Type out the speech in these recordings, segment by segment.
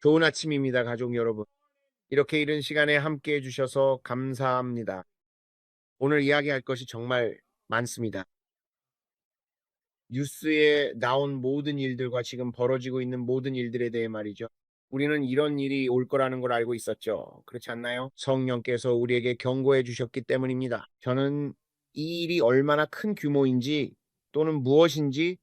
좋은 아침입니다, 가족 여러분. 이렇게 이른 시간에 함께 해주셔서 감사합니다. 오늘 이야기할 것이 정말 많습니다. 뉴스에 나온 모든 일들과 지금 벌어지고 있는 모든 일들에 대해 말이죠. 우리는 이런 일이 올 거라는 걸 알고 있었죠. 그렇지 않나요? 성령께서 우리에게 경고해 주셨기 때문입니다. 저는 이 일이 얼마나 큰 규모인지 또는 무엇인지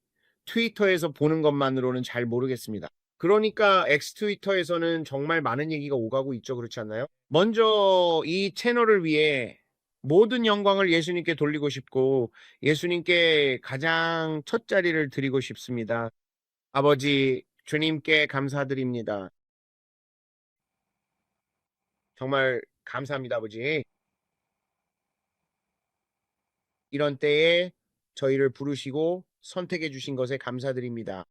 트위터에서 보는 것만으로는 잘 모르겠습니다. 그러니까 엑스 트위터에서는 정말 많은 얘기가 오가고 있죠. 그렇지 않나요? 먼저 이 채널을 위해 모든 영광을 예수님께 돌리고 싶고 예수님께 가장 첫 자리를 드리고 싶습니다. 아버지, 주님께 감사드립니다. 정말 감사합니다, 아버지. 이런 때에 저희를 부르시고 선택해 주신 것에 감사드립니다.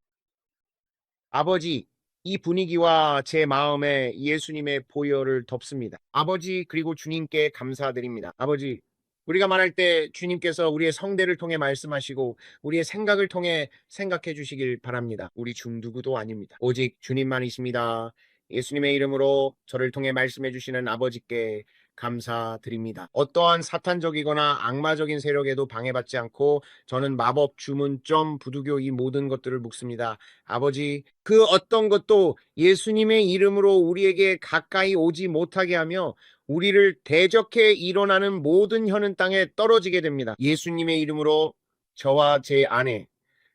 아버지, 이 분위기와 제 마음에 예수님의 보혈을 덮습니다. 아버지, 그리고 주님께 감사드립니다. 아버지, 우리가 말할 때 주님께서 우리의 성대를 통해 말씀하시고 우리의 생각을 통해 생각해 주시길 바랍니다. 우리 중 누구도 아닙니다. 오직 주님만이십니다. 예수님의 이름으로 저를 통해 말씀해 주시는 아버지께 감사드립니다. 어떠한 사탄적이거나 악마적인 세력에도 방해받지 않고 저는 마법, 주문점, 부두교 이 모든 것들을 묵습니다. 아버지, 그 어떤 것도 예수님의 이름으로 우리에게 가까이 오지 못하게 하며 우리를 대적해 일어나는 모든 혀는 땅에 떨어지게 됩니다. 예수님의 이름으로 저와 제 아내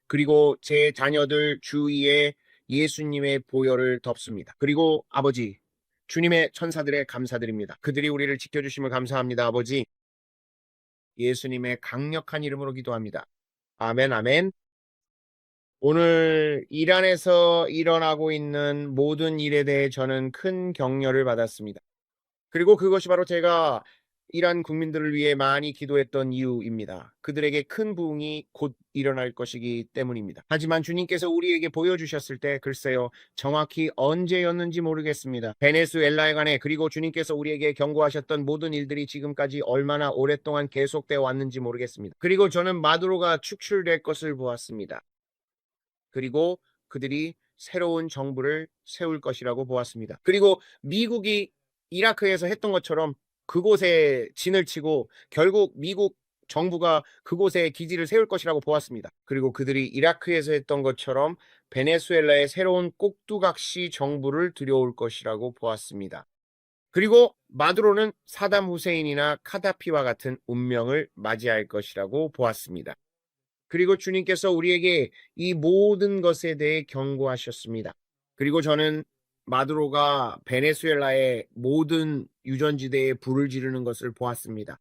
그리고 제 자녀들 주위에 예수님의 보혈을 덮습니다. 그리고 아버지, 주님의 천사들에 감사드립니다. 그들이 우리를 지켜주심을 감사합니다. 아버지, 예수님의 강력한 이름으로 기도합니다. 아멘, 아멘. 오늘 이란에서 일어나고 있는 모든 일에 대해 저는 큰 격려를 받았습니다. 그리고 그것이 바로 제가 이란 국민들을 위해 많이 기도했던 이유입니다. 그들에게 큰 부흥이 곧 일어날 것이기 때문입니다. 하지만 주님께서 우리에게 보여주셨을 때 글쎄요, 정확히 언제였는지 모르겠습니다. 베네수엘라에 관해 그리고 주님께서 우리에게 경고하셨던 모든 일들이 지금까지 얼마나 오랫동안 계속되어 왔는지 모르겠습니다. 그리고 저는 마두로가 축출될 것을 보았습니다. 그리고 그들이 새로운 정부를 세울 것이라고 보았습니다. 그리고 미국이 이라크에서 했던 것처럼 그곳에 진을 치고 결국 미국 정부가 그곳에 기지를 세울 것이라고 보았습니다. 그리고 그들이 이라크에서 했던 것처럼 베네수엘라의 새로운 꼭두각시 정부를 들여올 것이라고 보았습니다. 그리고 마두로는 사담 후세인이나 카다피와 같은 운명을 맞이할 것이라고 보았습니다. 그리고 주님께서 우리에게 이 모든 것에 대해 경고하셨습니다. 그리고 저는 마두로가 베네수엘라의 모든 유전지대에 불을 지르는 것을 보았습니다.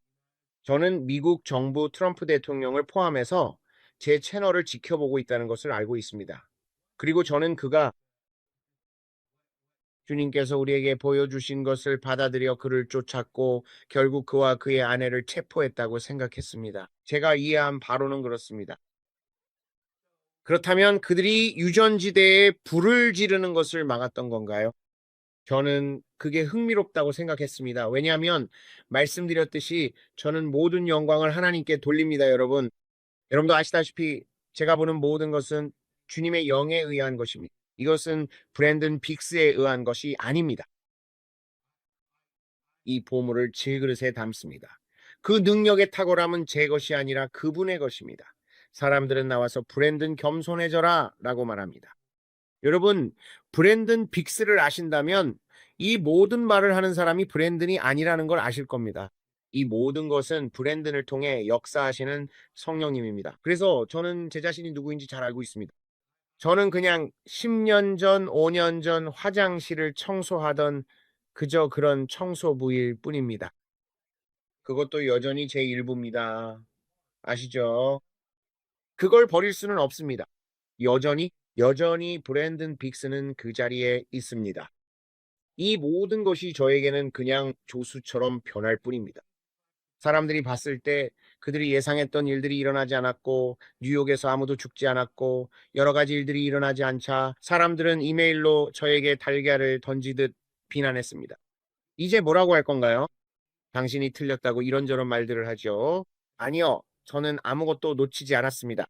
저는 미국 정부 트럼프 대통령을 포함해서 제 채널을 지켜보고 있다는 것을 알고 있습니다. 그리고 저는 그가 주님께서 우리에게 보여주신 것을 받아들여 그를 쫓았고 결국 그와 그의 아내를 체포했다고 생각했습니다. 제가 이해한 바로는 그렇습니다. 그렇다면 그들이 유전지대에 불을 지르는 것을 막았던 건가요? 저는 그게 흥미롭다고 생각했습니다. 왜냐하면 말씀드렸듯이 저는 모든 영광을 하나님께 돌립니다, 여러분. 여러분도 아시다시피 제가 보는 모든 것은 주님의 영에 의한 것입니다. 이것은 브랜든 빅스에 의한 것이 아닙니다. 이 보물을 질그릇에 담습니다. 그 능력의 탁월함은 제 것이 아니라 그분의 것입니다. 사람들은 나와서 브랜든 겸손해져라 라고 말합니다. 여러분, 브랜든 빅스를 아신다면 이 모든 말을 하는 사람이 브랜든이 아니라는 걸 아실 겁니다. 이 모든 것은 브랜든을 통해 역사하시는 성령님입니다. 그래서 저는 제 자신이 누구인지 잘 알고 있습니다. 저는 그냥 10년 전, 5년 전 화장실을 청소하던 그저 그런 청소부일 뿐입니다. 그것도 여전히 제 일부입니다. 아시죠? 그걸 버릴 수는 없습니다. 여전히 브랜든 빅스는 그 자리에 있습니다. 이 모든 것이 저에게는 그냥 조수처럼 변할 뿐입니다. 사람들이 봤을 때 그들이 예상했던 일들이 일어나지 않았고 뉴욕에서 아무도 죽지 않았고 여러 가지 일들이 일어나지 않자 사람들은 이메일로 저에게 달걀을 던지듯 비난했습니다. 이제 뭐라고 할 건가요? 당신이 틀렸다고 이런저런 말들을 하죠. 아니요. 저는 아무것도 놓치지 않았습니다.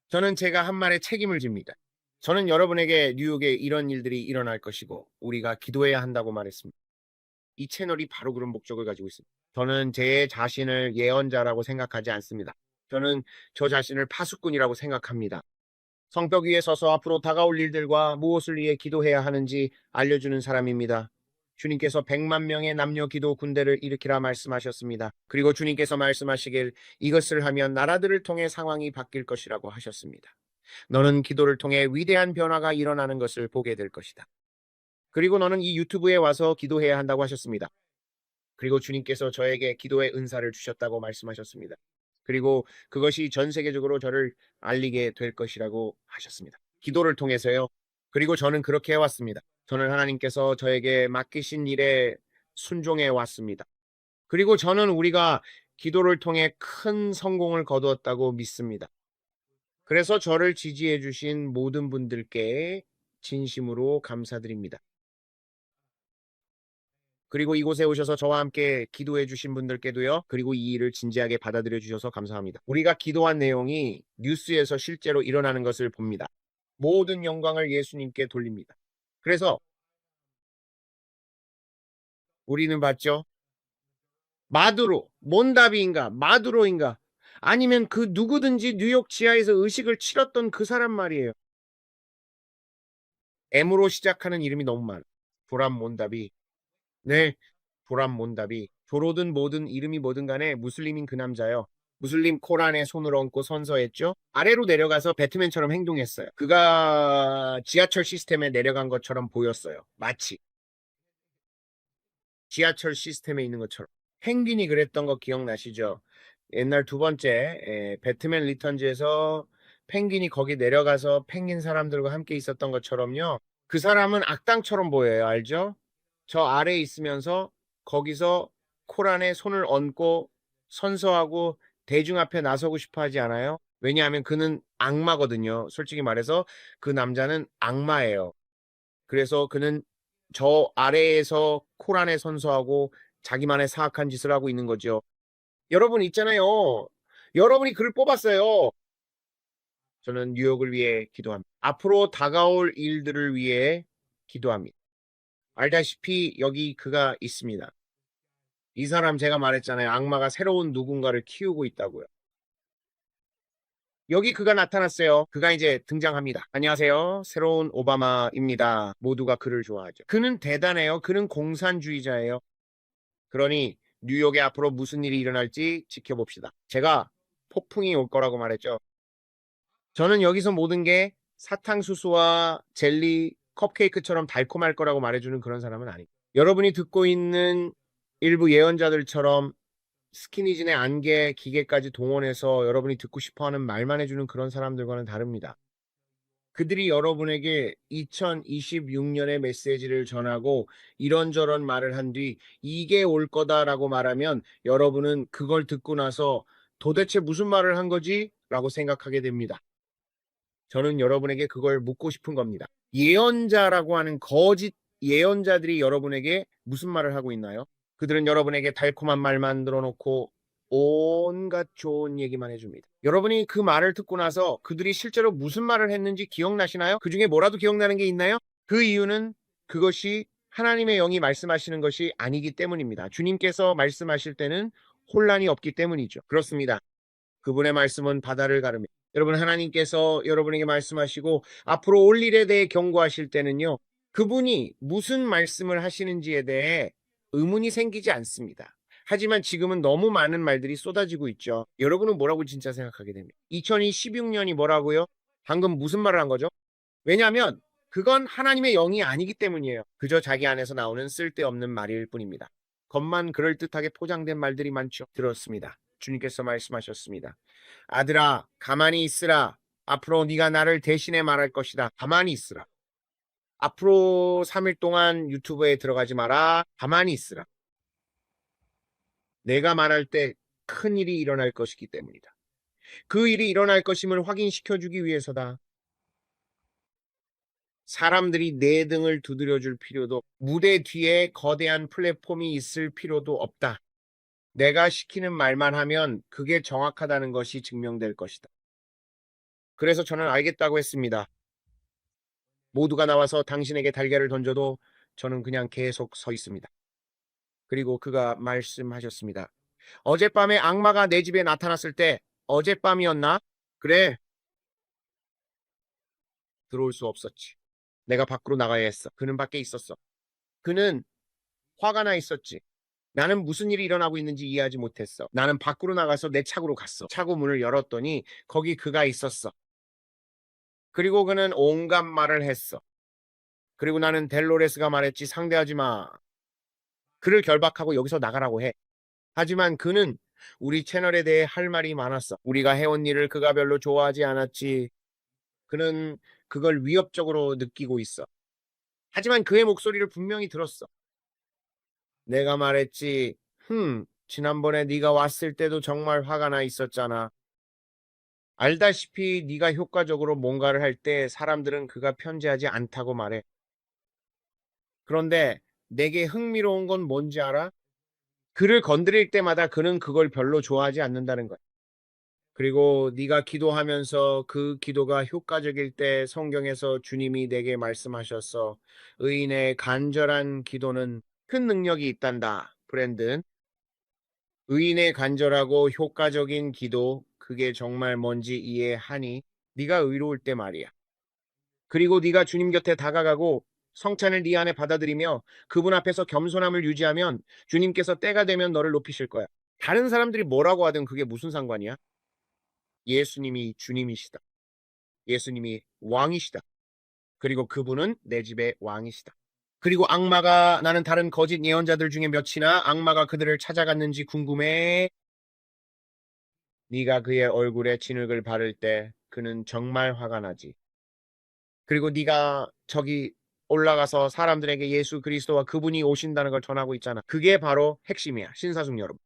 저는 제가 한 말에 책임을 집니다. 저는 여러분에게 뉴욕에 이런 일들이 일어날 것이고 우리가 기도해야 한다고 말했습니다. 이 채널이 바로 그런 목적을 가지고 있습니다. 저는 제 자신을 예언자라고 생각하지 않습니다. 저는 저 자신을 파수꾼이라고 생각합니다. 성벽 위에 서서 앞으로 다가올 일들과 무엇을 위해 기도해야 하는지 알려주는 사람입니다. 주님께서 100만 명의 남녀 기도 군대를 일으키라 말씀하셨습니다. 그리고 주님께서 말씀하시길 이것을 하면 나라들을 통해 상황이 바뀔 것이라고 하셨습니다. 너는 기도를 통해 위대한 변화가 일어나는 것을 보게 될 것이다. 그리고 너는 이 유튜브에 와서 기도해야 한다고 하셨습니다. 그리고 주님께서 저에게 기도의 은사를 주셨다고 말씀하셨습니다. 그리고 그것이 전 세계적으로 저를 알리게 될 것이라고 하셨습니다. 기도를 통해서요. 그리고 저는 그렇게 해왔습니다. 저는 하나님께서 저에게 맡기신 일에 순종해 왔습니다. 그리고 저는 우리가 기도를 통해 큰 성공을 거두었다고 믿습니다. 그래서 저를 지지해 주신 모든 분들께 진심으로 감사드립니다. 그리고 이곳에 오셔서 저와 함께 기도해 주신 분들께도요. 그리고 이 일을 진지하게 받아들여 주셔서 감사합니다. 우리가 기도한 내용이 뉴스에서 실제로 일어나는 것을 봅니다. 모든 영광을 예수님께 돌립니다. 그래서 우리는 봤죠? 마두로, 몬다비인가, 마두로인가, 아니면 그 누구든지 뉴욕 지하에서 의식을 치렀던 그 사람 말이에요. M으로 시작하는 이름이 너무 많아. 조람 몬다비. 네, 조람 몬다비. 조로든 뭐든 이름이 뭐든 간에 무슬림인 그 남자요. 무슬림 코란에 손을 얹고 선서했죠. 아래로 내려가서 배트맨처럼 행동했어요. 그가 지하철 시스템에 내려간 것처럼 보였어요. 마치 지하철 시스템에 있는 것처럼. 펭귄이 그랬던 거 기억나시죠? 옛날 두 번째 배트맨 리턴즈에서 펭귄이 거기 내려가서 펭귄 사람들과 함께 있었던 것처럼요. 그 사람은 악당처럼 보여요. 알죠? 저 아래에 있으면서 거기서 코란에 손을 얹고 선서하고 대중 앞에 나서고 싶어 하지 않아요? 왜냐하면 그는 악마거든요. 솔직히 말해서 그 남자는 악마예요. 그래서 그는 저 아래에서 코란에 선서하고 자기만의 사악한 짓을 하고 있는 거죠. 여러분 있잖아요. 여러분이 그를 뽑았어요. 저는 뉴욕을 위해 기도합니다. 앞으로 다가올 일들을 위해 기도합니다. 알다시피 여기 그가 있습니다. 이 사람 제가 말했잖아요. 악마가 새로운 누군가를 키우고 있다고요. 여기 그가 나타났어요. 그가 이제 등장합니다. 안녕하세요. 새로운 오바마입니다. 모두가 그를 좋아하죠. 그는 대단해요. 그는 공산주의자예요. 그러니 뉴욕에 앞으로 무슨 일이 일어날지 지켜봅시다. 제가 폭풍이 올 거라고 말했죠. 저는 여기서 모든 게 사탕수수와 젤리, 컵케이크처럼 달콤할 거라고 말해주는 그런 사람은 아니에요. 여러분이 듣고 있는 일부 예언자들처럼 스키니진의 안개, 기계까지 동원해서 여러분이 듣고 싶어하는 말만 해주는 그런 사람들과는 다릅니다. 그들이 여러분에게 2026년의 메시지를 전하고 이런저런 말을 한 뒤 이게 올 거다라고 말하면 여러분은 그걸 듣고 나서 도대체 무슨 말을 한 거지? 라고 생각하게 됩니다. 저는 여러분에게 그걸 묻고 싶은 겁니다. 예언자라고 하는 거짓 예언자들이 여러분에게 무슨 말을 하고 있나요? 그들은 여러분에게 달콤한 말 만들어 놓고 온갖 좋은 얘기만 해줍니다. 여러분이 그 말을 듣고 나서 그들이 실제로 무슨 말을 했는지 기억나시나요? 그 중에 뭐라도 기억나는 게 있나요? 그 이유는 그것이 하나님의 영이 말씀하시는 것이 아니기 때문입니다. 주님께서 말씀하실 때는 혼란이 없기 때문이죠. 그렇습니다. 그분의 말씀은 바다를 가르며 여러분 하나님께서 여러분에게 말씀하시고 앞으로 올 일에 대해 경고하실 때는요. 그분이 무슨 말씀을 하시는지에 대해 의문이 생기지 않습니다. 하지만 지금은 너무 많은 말들이 쏟아지고 있죠. 여러분은 뭐라고 진짜 생각하게 됩니다. 2016년이 뭐라고요? 방금 무슨 말을 한 거죠? 왜냐하면 그건 하나님의 영이 아니기 때문이에요. 그저 자기 안에서 나오는 쓸데없는 말일 뿐입니다. 겉만 그럴듯하게 포장된 말들이 많죠. 들었습니다. 주님께서 말씀하셨습니다. 아들아, 가만히 있으라. 앞으로 네가 나를 대신해 말할 것이다. 가만히 있으라. 앞으로 3일 동안 유튜브에 들어가지 마라. 가만히 있으라. 내가 말할 때 큰 일이 일어날 것이기 때문이다. 그 일이 일어날 것임을 확인시켜주기 위해서다. 사람들이 내 등을 두드려줄 필요도, 무대 뒤에 거대한 플랫폼이 있을 필요도 없다. 내가 시키는 말만 하면 그게 정확하다는 것이 증명될 것이다. 그래서 저는 알겠다고 했습니다. 모두가 나와서 당신에게 달걀을 던져도 저는 그냥 계속 서 있습니다. 그리고 그가 말씀하셨습니다. 어젯밤에 악마가 내 집에 나타났을 때 어젯밤이었나? 그래, 들어올 수 없었지. 내가 밖으로 나가야 했어. 그는 밖에 있었어. 그는 화가 나 있었지. 나는 무슨 일이 일어나고 있는지 이해하지 못했어. 나는 밖으로 나가서 내 차고로 갔어. 차고 문을 열었더니 거기 그가 있었어. 그리고 그는 온갖 말을 했어. 그리고 나는 델로레스가 말했지 상대하지 마. 그를 결박하고 여기서 나가라고 해. 하지만 그는 우리 채널에 대해 할 말이 많았어. 우리가 해온 일을 그가 별로 좋아하지 않았지. 그는 그걸 위협적으로 느끼고 있어. 하지만 그의 목소리를 분명히 들었어. 내가 말했지. 지난번에 네가 왔을 때도 정말 화가 나 있었잖아. 알다시피 네가 효과적으로 뭔가를 할 때 사람들은 그가 편지하지 않다고 말해. 그런데 내게 흥미로운 건 뭔지 알아? 그를 건드릴 때마다 그는 그걸 별로 좋아하지 않는다는 거야. 그리고 네가 기도하면서 그 기도가 효과적일 때 성경에서 주님이 내게 말씀하셨어. 의인의 간절한 기도는 큰 능력이 있단다. 브랜든. 의인의 간절하고 효과적인 기도, 그게 정말 뭔지 이해하니? 네가 의로울 때 말이야. 그리고 네가 주님 곁에 다가가고 성찬을 네 안에 받아들이며 그분 앞에서 겸손함을 유지하면 주님께서 때가 되면 너를 높이실 거야. 다른 사람들이 뭐라고 하든 그게 무슨 상관이야? 예수님이 주님이시다. 예수님이 왕이시다. 그리고 그분은 내 집의 왕이시다. 그리고 악마가 나는 다른 거짓 예언자들 중에 몇이나 악마가 그들을 찾아갔는지 궁금해. 네가 그의 얼굴에 진흙을 바를 때 그는 정말 화가 나지. 그리고 네가 저기 올라가서 사람들에게 예수 그리스도와 그분이 오신다는 걸 전하고 있잖아. 그게 바로 핵심이야. 신사숙 여러분.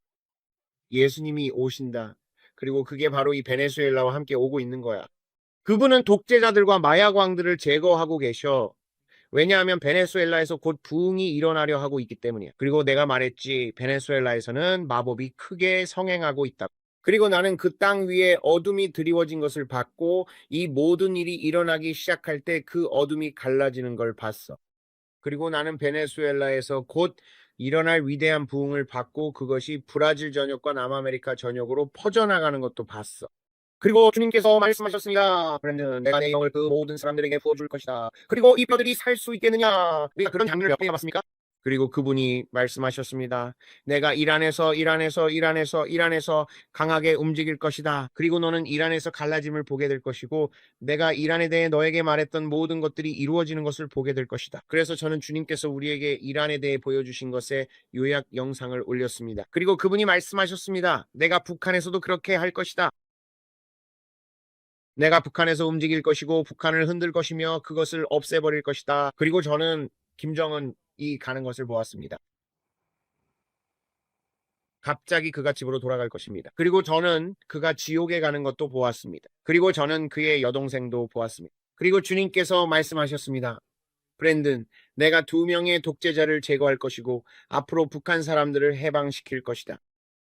예수님이 오신다. 그리고 그게 바로 이 베네수엘라와 함께 오고 있는 거야. 그분은 독재자들과 마약왕들을 제거하고 계셔. 왜냐하면 베네수엘라에서 곧 부흥이 일어나려 하고 있기 때문이야. 그리고 내가 말했지, 베네수엘라에서는 마법이 크게 성행하고 있다. 그리고 나는 그 땅 위에 어둠이 드리워진 것을 봤고 이 모든 일이 일어나기 시작할 때 그 어둠이 갈라지는 걸 봤어. 그리고 나는 베네수엘라에서 곧 일어날 위대한 부흥을 봤고 그것이 브라질 전역과 남아메리카 전역으로 퍼져나가는 것도 봤어. 그리고 주님께서 말씀하셨습니다. 브랜든, 내가 내 영을 그 모든 사람들에게 부어줄 것이다. 그리고 이 뼈들이 살 수 있겠느냐? 우리가 그런 장면을 몇 번이나 봤습니까? 그리고 그분이 말씀하셨습니다. 내가 일 안에서 강하게 움직일 것이다. 그리고 너는 일 안에서 갈라짐을 보게 될 것이고 내가 일 안에 대해 너에게 말했던 모든 것들이 이루어지는 것을 보게 될 것이다. 그래서 저는 주님께서 우리에게 일 안에 대해 보여주신 것에 요약 영상을 올렸습니다. 그리고 그분이 말씀하셨습니다. 내가 북한에서도 그렇게 할 것이다. 내가 북한에서 움직일 것이고 북한을 흔들 것이며 그것을 없애버릴 것이다. 그리고 저는 김정은이 가는 것을 보았습니다. 갑자기 그가 집으로 돌아갈 것입니다. 그리고 저는 그가 지옥에 가는 것도 보았습니다. 그리고 저는 그의 여동생도 보았습니다. 그리고 주님께서 말씀하셨습니다. 브랜든, 내가 2명의 독재자를 제거할 것이고 앞으로 북한 사람들을 해방시킬 것이다.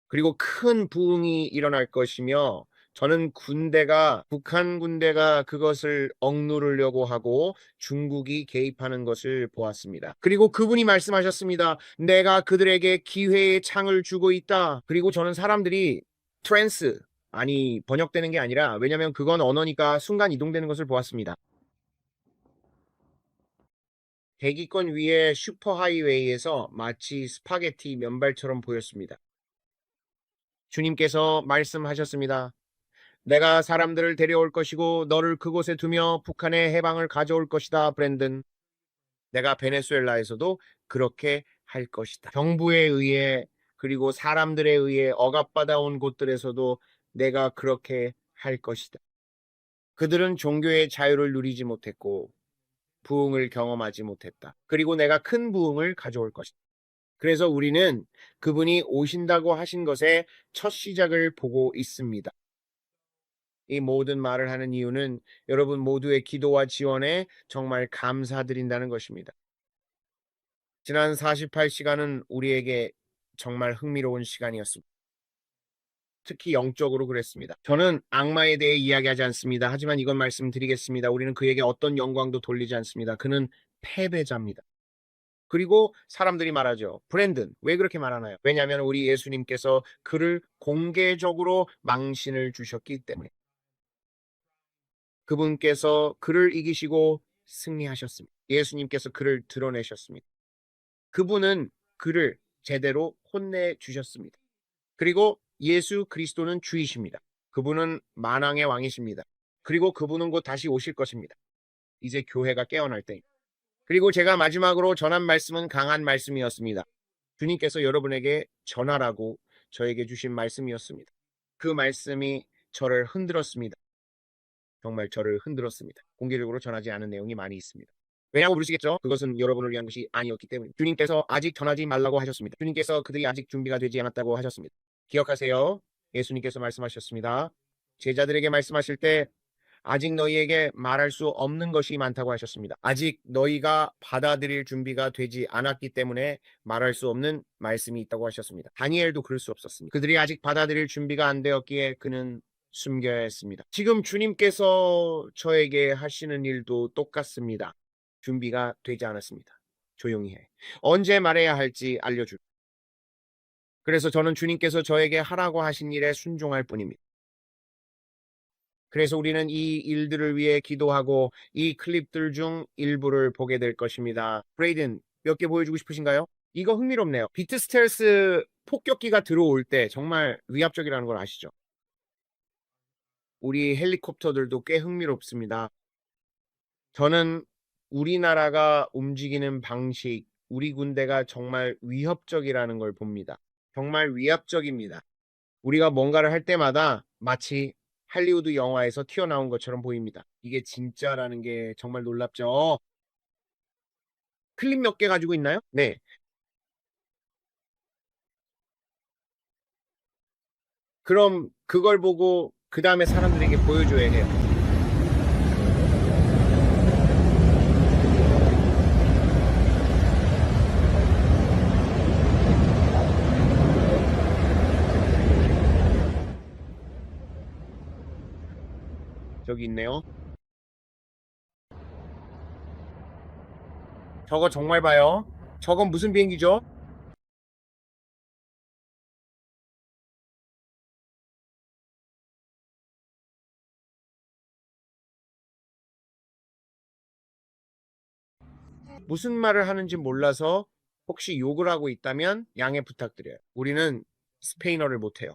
그리고 큰 부흥이 일어날 것이며 저는 북한 군대가 그것을 억누르려고 하고 중국이 개입하는 것을 보았습니다. 그리고 그분이 말씀하셨습니다. 내가 그들에게 기회의 창을 주고 있다. 그리고 저는 사람들이 트랜스, 아니 번역되는 게 아니라 왜냐면 그건 언어니까 순간 이동되는 것을 보았습니다. 대기권 위에 슈퍼하이웨이에서 마치 스파게티 면발처럼 보였습니다. 주님께서 말씀하셨습니다. 내가 사람들을 데려올 것이고 너를 그곳에 두며 북한의 해방을 가져올 것이다, 브랜든. 내가 베네수엘라에서도 그렇게 할 것이다. 정부에 의해 그리고 사람들에 의해 억압받아온 곳들에서도 내가 그렇게 할 것이다. 그들은 종교의 자유를 누리지 못했고 부흥을 경험하지 못했다. 그리고 내가 큰 부흥을 가져올 것이다. 그래서 우리는 그분이 오신다고 하신 것의 첫 시작을 보고 있습니다. 이 모든 말을 하는 이유는 여러분 모두의 기도와 지원에 정말 감사드린다는 것입니다. 지난 48시간은 우리에게 정말 흥미로운 시간이었습니다. 특히 영적으로 그랬습니다. 저는 악마에 대해 이야기하지 않습니다. 하지만 이건 말씀드리겠습니다. 우리는 그에게 어떤 영광도 돌리지 않습니다. 그는 패배자입니다. 그리고 사람들이 말하죠. 브랜든, 왜 그렇게 말하나요? 왜냐하면 우리 예수님께서 그를 공개적으로 망신을 주셨기 때문에. 그분께서 그를 이기시고 승리하셨습니다. 예수님께서 그를 드러내셨습니다. 그분은 그를 제대로 혼내주셨습니다. 그리고 예수 그리스도는 주이십니다. 그분은 만왕의 왕이십니다. 그리고 그분은 곧 다시 오실 것입니다. 이제 교회가 깨어날 때. 그리고 제가 마지막으로 전한 말씀은 강한 말씀이었습니다. 주님께서 여러분에게 전하라고 저에게 주신 말씀이었습니다. 그 말씀이 저를 흔들었습니다. 정말 저를 흔들었습니다. 공개적으로 전하지 않은 내용이 많이 있습니다. 왜냐고 물으시겠죠? 그것은 여러분을 위한 것이 아니었기 때문에. 주님께서 아직 전하지 말라고 하셨습니다. 주님께서 그들이 아직 준비가 되지 않았다고 하셨습니다. 기억하세요. 예수님께서 말씀하셨습니다. 제자들에게 말씀하실 때 아직 너희에게 말할 수 없는 것이 많다고 하셨습니다. 아직 너희가 받아들일 준비가 되지 않았기 때문에 말할 수 없는 말씀이 있다고 하셨습니다. 다니엘도 그럴 수 없었습니다. 그들이 아직 받아들일 준비가 안 되었기에 그는 숨겨야 했습니다. 지금 주님께서 저에게 하시는 일도 똑같습니다. 준비가 되지 않았습니다. 조용히 해. 언제 말해야 할지 알려줄. 그래서 저는 주님께서 저에게 하라고 하신 일에 순종할 뿐입니다. 그래서 우리는 이 일들을 위해 기도하고 이 클립들 중 일부를 보게 될 것입니다. 브레이든, 몇 개 보여주고 싶으신가요? 이거 흥미롭네요. 비트 스텔스 폭격기가 들어올 때 정말 위압적이라는 걸 아시죠? 우리 헬리콥터들도 꽤 흥미롭습니다. 저는 우리나라가 움직이는 방식, 우리 군대가 정말 위협적이라는 걸 봅니다. 정말 위압적입니다. 우리가 뭔가를 할 때마다 마치 할리우드 영화에서 튀어나온 것처럼 보입니다. 이게 진짜라는 게 정말 놀랍죠. 클립 몇 개 가지고 있나요? 네. 그럼 그걸 보고 그 다음에 사람들에게 보여줘야 해요. 저기 있네요. 저거 정말 봐요. 저건 무슨 비행기죠? 무슨 말을 하는지 몰라서 혹시 욕을 하고 있다면 양해 부탁드려요. 우리는 스페인어를 못해요.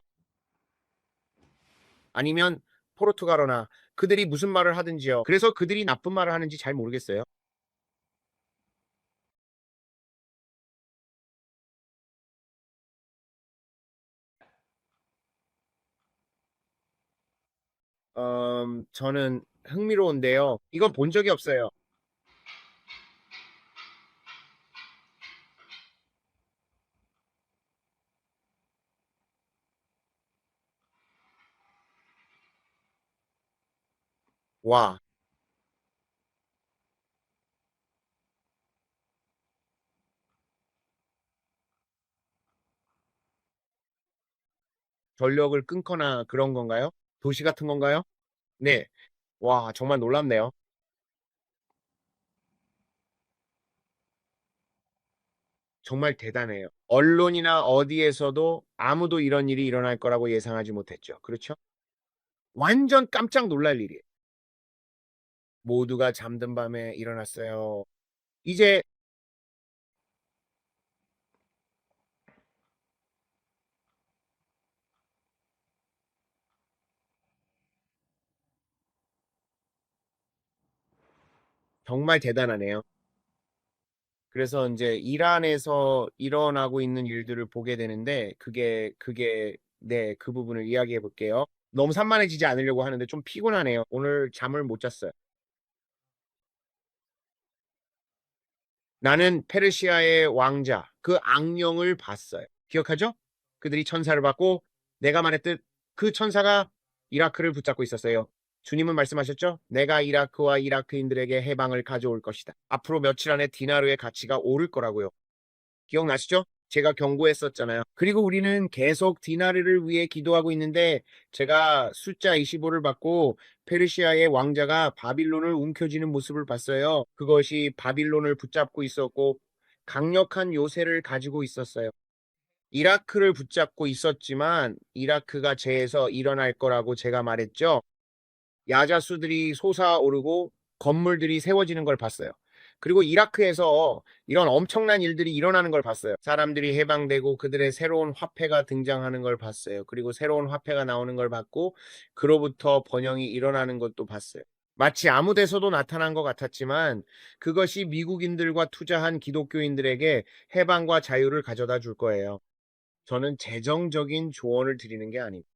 아니면 포르투갈어나 그들이 무슨 말을 하든지요. 그래서 그들이 나쁜 말을 하는지 잘 모르겠어요. 저는 흥미로운데요. 이건 본 적이 없어요. 와, 전력을 끊거나 그런 건가요? 도시 같은 건가요? 네. 와, 정말 놀랍네요. 정말 대단해요. 언론이나 어디에서도 아무도 이런 일이 일어날 거라고 예상하지 못했죠. 그렇죠? 완전 깜짝 놀랄 일이에요. 모두가 잠든 밤에 일어났어요. 이제 정말 대단하네요. 그래서 이제 이란에서 일어나고 있는 일들을 보게 되는데 그게 네, 그 부분을 이야기해 볼게요. 너무 산만해지지 않으려고 하는데 좀 피곤하네요. 오늘 잠을 못 잤어요. 나는 페르시아의 왕자, 그 악령을 봤어요. 기억하죠? 그들이 천사를 받고 내가 말했듯 그 천사가 이라크를 붙잡고 있었어요. 주님은 말씀하셨죠? 내가 이라크와 이라크인들에게 해방을 가져올 것이다. 앞으로 며칠 안에 디나르의 가치가 오를 거라고요. 기억나시죠? 제가 경고했었잖아요. 그리고 우리는 계속 디나르를 위해 기도하고 있는데 제가 숫자 25를 받고 페르시아의 왕자가 바빌론을 움켜쥐는 모습을 봤어요. 그것이 바빌론을 붙잡고 있었고 강력한 요새를 가지고 있었어요. 이라크를 붙잡고 있었지만 이라크가 재해서 일어날 거라고 제가 말했죠. 야자수들이 솟아오르고 건물들이 세워지는 걸 봤어요. 그리고 이라크에서 이런 엄청난 일들이 일어나는 걸 봤어요. 사람들이 해방되고 그들의 새로운 화폐가 등장하는 걸 봤어요. 그리고 새로운 화폐가 나오는 걸 봤고 그로부터 번영이 일어나는 것도 봤어요. 마치 아무 데서도 나타난 것 같았지만 그것이 미국인들과 투자한 기독교인들에게 해방과 자유를 가져다 줄 거예요. 저는 재정적인 조언을 드리는 게 아닙니다.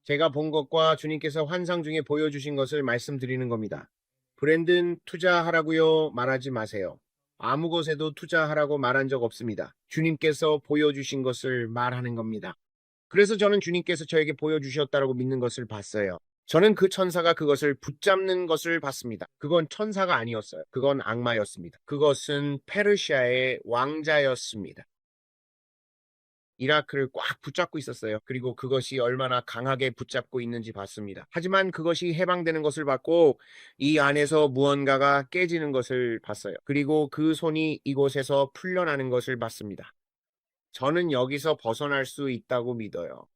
제가 본 것과 주님께서 환상 중에 보여주신 것을 말씀드리는 겁니다. 브랜든 투자하라고요 말하지 마세요. 아무 것에도 투자하라고 말한 적 없습니다. 주님께서 보여주신 것을 말하는 겁니다. 그래서 저는 주님께서 저에게 보여주셨다라고 믿는 것을 봤어요. 저는 그 천사가 그것을 붙잡는 것을 봤습니다. 그건 천사가 아니었어요. 그건 악마였습니다. 그것은 페르시아의 왕자였습니다. 이라크를 꽉 붙잡고 있었어요. 그리고 그것이 얼마나 강하게 붙잡고 있는지 봤습니다. 하지만 그것이 해방되는 것을 봤고 이 안에서 무언가가 깨지는 것을 봤어요. 그리고 그 손이 이곳에서 풀려나는 것을 봤습니다. 저는 여기서 벗어날 수 있다고 믿어요.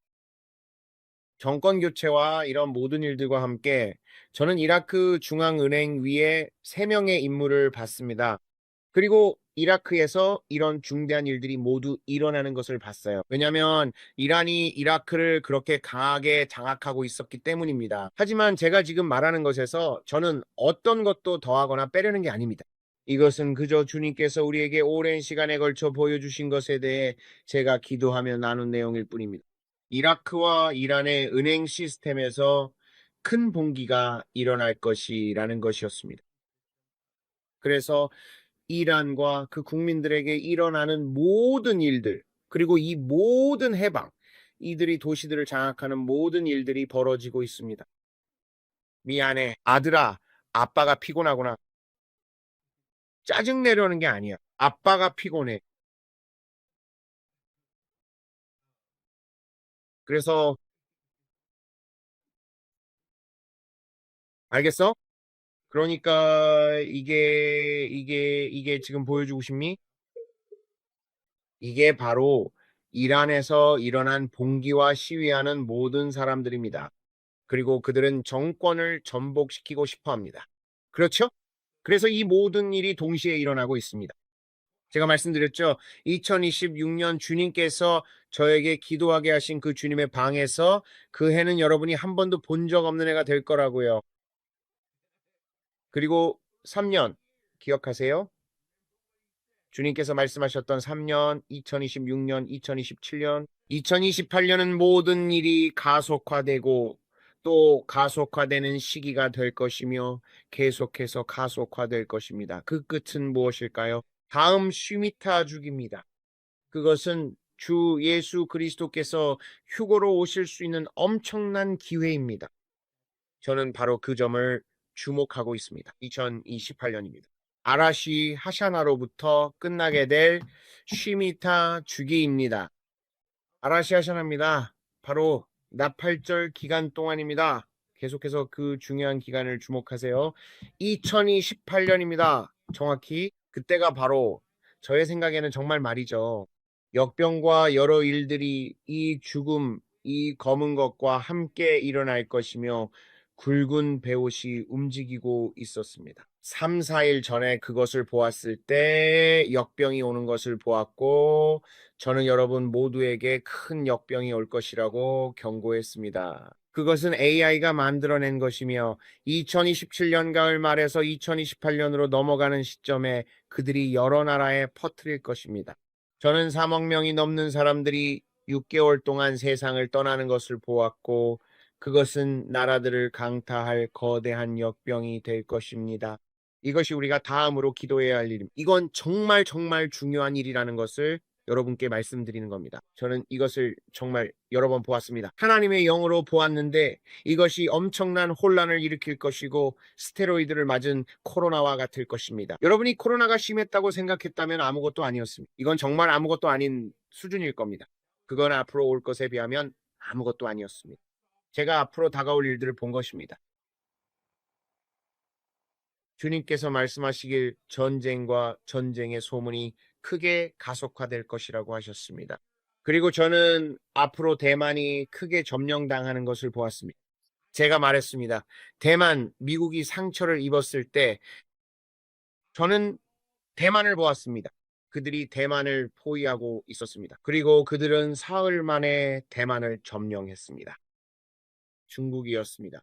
정권 교체와 이런 모든 일들과 함께 저는 이라크 중앙은행 위에 3명의 임무를 봤습니다. 그리고 이라크에서 이런 중대한 일들이 모두 일어나는 것을 봤어요. 왜냐하면 이란이 이라크를 그렇게 강하게 장악하고 있었기 때문입니다. 하지만 제가 지금 말하는 것에서 저는 어떤 것도 더하거나 빼려는 게 아닙니다. 이것은 그저 주님께서 우리에게 오랜 시간에 걸쳐 보여주신 것에 대해 제가 기도하며 나눈 내용일 뿐입니다. 이라크와 이란의 은행 시스템에서 큰 봉기가 일어날 것이라는 것이었습니다. 그래서 이란과 그 국민들에게 일어나는 모든 일들, 그리고 이 모든 해방, 이들이 도시들을 장악하는 모든 일들이 벌어지고 있습니다. 미안해. 아들아, 아빠가 피곤하구나. 짜증 내려는 게 아니야. 아빠가 피곤해. 그래서, 알겠어? 그러니까, 이게 지금 보여주고 싶니? 이게 바로 이란에서 일어난 봉기와 시위하는 모든 사람들입니다. 그리고 그들은 정권을 전복시키고 싶어 합니다. 그렇죠? 그래서 이 모든 일이 동시에 일어나고 있습니다. 제가 말씀드렸죠. 2026년 주님께서 저에게 기도하게 하신 그 주님의 방에서 그 해는 여러분이 한 번도 본 적 없는 해가 될 거라고요. 그리고 3년 기억하세요? 주님께서 말씀하셨던 3년, 2026년, 2027년, 2028년은 모든 일이 가속화되고 또 가속화되는 시기가 될 것이며 계속해서 가속화될 것입니다. 그 끝은 무엇일까요? 다음 쉬미타 주기입니다. 그것은 주 예수 그리스도께서 휴거로 오실 수 있는 엄청난 기회입니다. 저는 바로 그 점을 주목하고 있습니다. 2028년입니다. 아라시 하샤나로부터 끝나게 될 쉬미타 주기입니다. 아라시 하샤나입니다. 바로 나팔절 기간 동안입니다. 계속해서 그 중요한 기간을 주목하세요. 2028년입니다. 정확히 그때가 바로 저의 생각에는 정말 말이죠. 역병과 여러 일들이 이 죽음, 이 검은 것과 함께 일어날 것이며 굵은 배옷이 움직이고 있었습니다. 3, 4일 전에 그것을 보았을 때 역병이 오는 것을 보았고 저는 여러분 모두에게 큰 역병이 올 것이라고 경고했습니다. 그것은 AI가 만들어낸 것이며 2027년 가을 말에서 2028년으로 넘어가는 시점에 그들이 여러 나라에 퍼뜨릴 것입니다. 저는 3억 명이 넘는 사람들이 6개월 동안 세상을 떠나는 것을 보았고 그것은 나라들을 강타할 거대한 역병이 될 것입니다. 이것이 우리가 다음으로 기도해야 할 일입니다. 이건 정말 정말 중요한 일이라는 것을 여러분께 말씀드리는 겁니다. 저는 이것을 정말 여러 번 보았습니다. 하나님의 영으로 보았는데 이것이 엄청난 혼란을 일으킬 것이고 스테로이드를 맞은 코로나와 같을 것입니다. 여러분이 코로나가 심했다고 생각했다면 아무것도 아니었습니다. 이건 정말 아무것도 아닌 수준일 겁니다. 그건 앞으로 올 것에 비하면 아무것도 아니었습니다. 제가 앞으로 다가올 일들을 본 것입니다. 주님께서 말씀하시길 전쟁과 전쟁의 소문이 크게 가속화될 것이라고 하셨습니다. 그리고 저는 앞으로 대만이 크게 점령당하는 것을 보았습니다. 제가 말했습니다. 대만, 미국이 상처를 입었을 때 저는 대만을 보았습니다. 그들이 대만을 포위하고 있었습니다. 그리고 그들은 사흘 만에 대만을 점령했습니다. 중국이었습니다.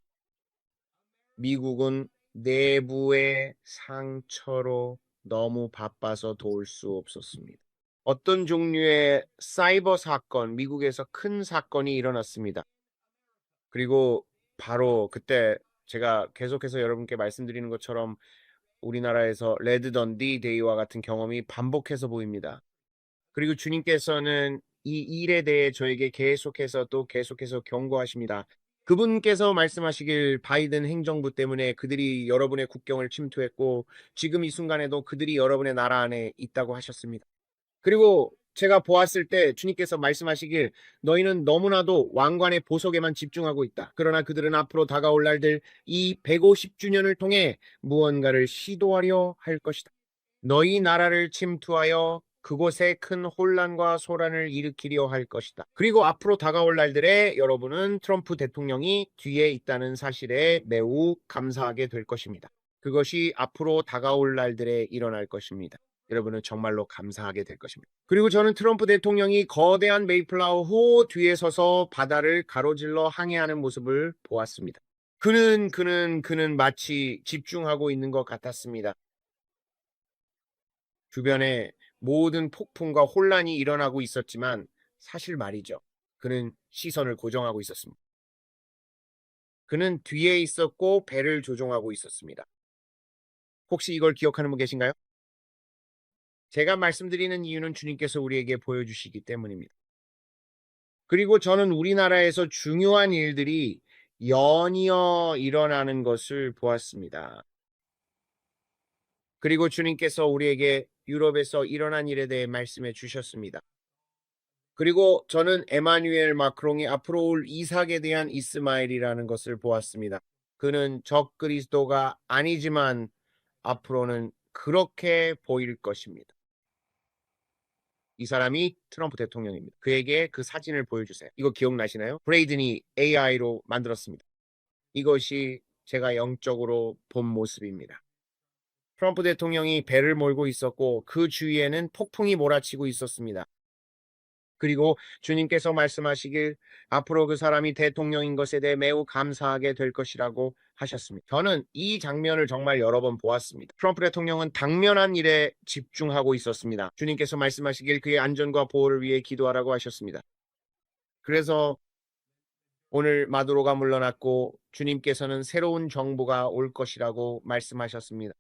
미국은 내부의 상처로 너무 바빠서 도울 수 없었습니다. 어떤 종류의 사이버 사건, 미국에서 큰 사건이 일어났습니다. 그리고 바로 그때 제가 계속해서 여러분께 말씀드리는 것처럼 우리나라에서 레드 던디 데이와 같은 경험이 반복해서 보입니다. 그리고 주님께서는 이 일에 대해 저에게 계속해서 또 계속해서 경고하십니다. 그분께서 말씀하시길 바이든 행정부 때문에 그들이 여러분의 국경을 침투했고 지금 이 순간에도 그들이 여러분의 나라 안에 있다고 하셨습니다. 그리고 제가 보았을 때 주님께서 말씀하시길 너희는 너무나도 왕관의 보석에만 집중하고 있다. 그러나 그들은 앞으로 다가올 날들 이 150주년을 통해 무언가를 시도하려 할 것이다. 너희 나라를 침투하여 그곳에 큰 혼란과 소란을 일으키려 할 것이다. 그리고 앞으로 다가올 날들에 여러분은 트럼프 대통령이 뒤에 있다는 사실에 매우 감사하게 될 것입니다. 그것이 앞으로 다가올 날들에 일어날 것입니다. 여러분은 정말로 감사하게 될 것입니다. 그리고 저는 트럼프 대통령이 거대한 메이플라워 호 뒤에 서서 바다를 가로질러 항해하는 모습을 보았습니다. 그는 마치 집중하고 있는 것 같았습니다. 주변에 모든 폭풍과 혼란이 일어나고 있었지만 사실 말이죠. 그는 시선을 고정하고 있었습니다. 그는 뒤에 있었고 배를 조종하고 있었습니다. 혹시 이걸 기억하는 분 계신가요? 제가 말씀드리는 이유는 주님께서 우리에게 보여주시기 때문입니다. 그리고 저는 우리나라에서 중요한 일들이 연이어 일어나는 것을 보았습니다. 그리고 주님께서 우리에게 유럽에서 일어난 일에 대해 말씀해 주셨습니다. 그리고 저는 에마뉴엘 마크롱이 앞으로 올 이삭에 대한 이스마엘이라는 것을 보았습니다. 그는 적그리스도가 아니지만 앞으로는 그렇게 보일 것입니다. 이 사람이 트럼프 대통령입니다. 그에게 그 사진을 보여주세요. 이거 기억나시나요? 브레이든이 AI로 만들었습니다. 이것이 제가 영적으로 본 모습입니다. 트럼프 대통령이 배를 몰고 있었고 그 주위에는 폭풍이 몰아치고 있었습니다. 그리고 주님께서 말씀하시길 앞으로 그 사람이 대통령인 것에 대해 매우 감사하게 될 것이라고 하셨습니다. 저는 이 장면을 정말 여러 번 보았습니다. 트럼프 대통령은 당면한 일에 집중하고 있었습니다. 주님께서 말씀하시길 그의 안전과 보호를 위해 기도하라고 하셨습니다. 그래서 오늘 마두로가 물러났고 주님께서는 새로운 정부가 올 것이라고 말씀하셨습니다.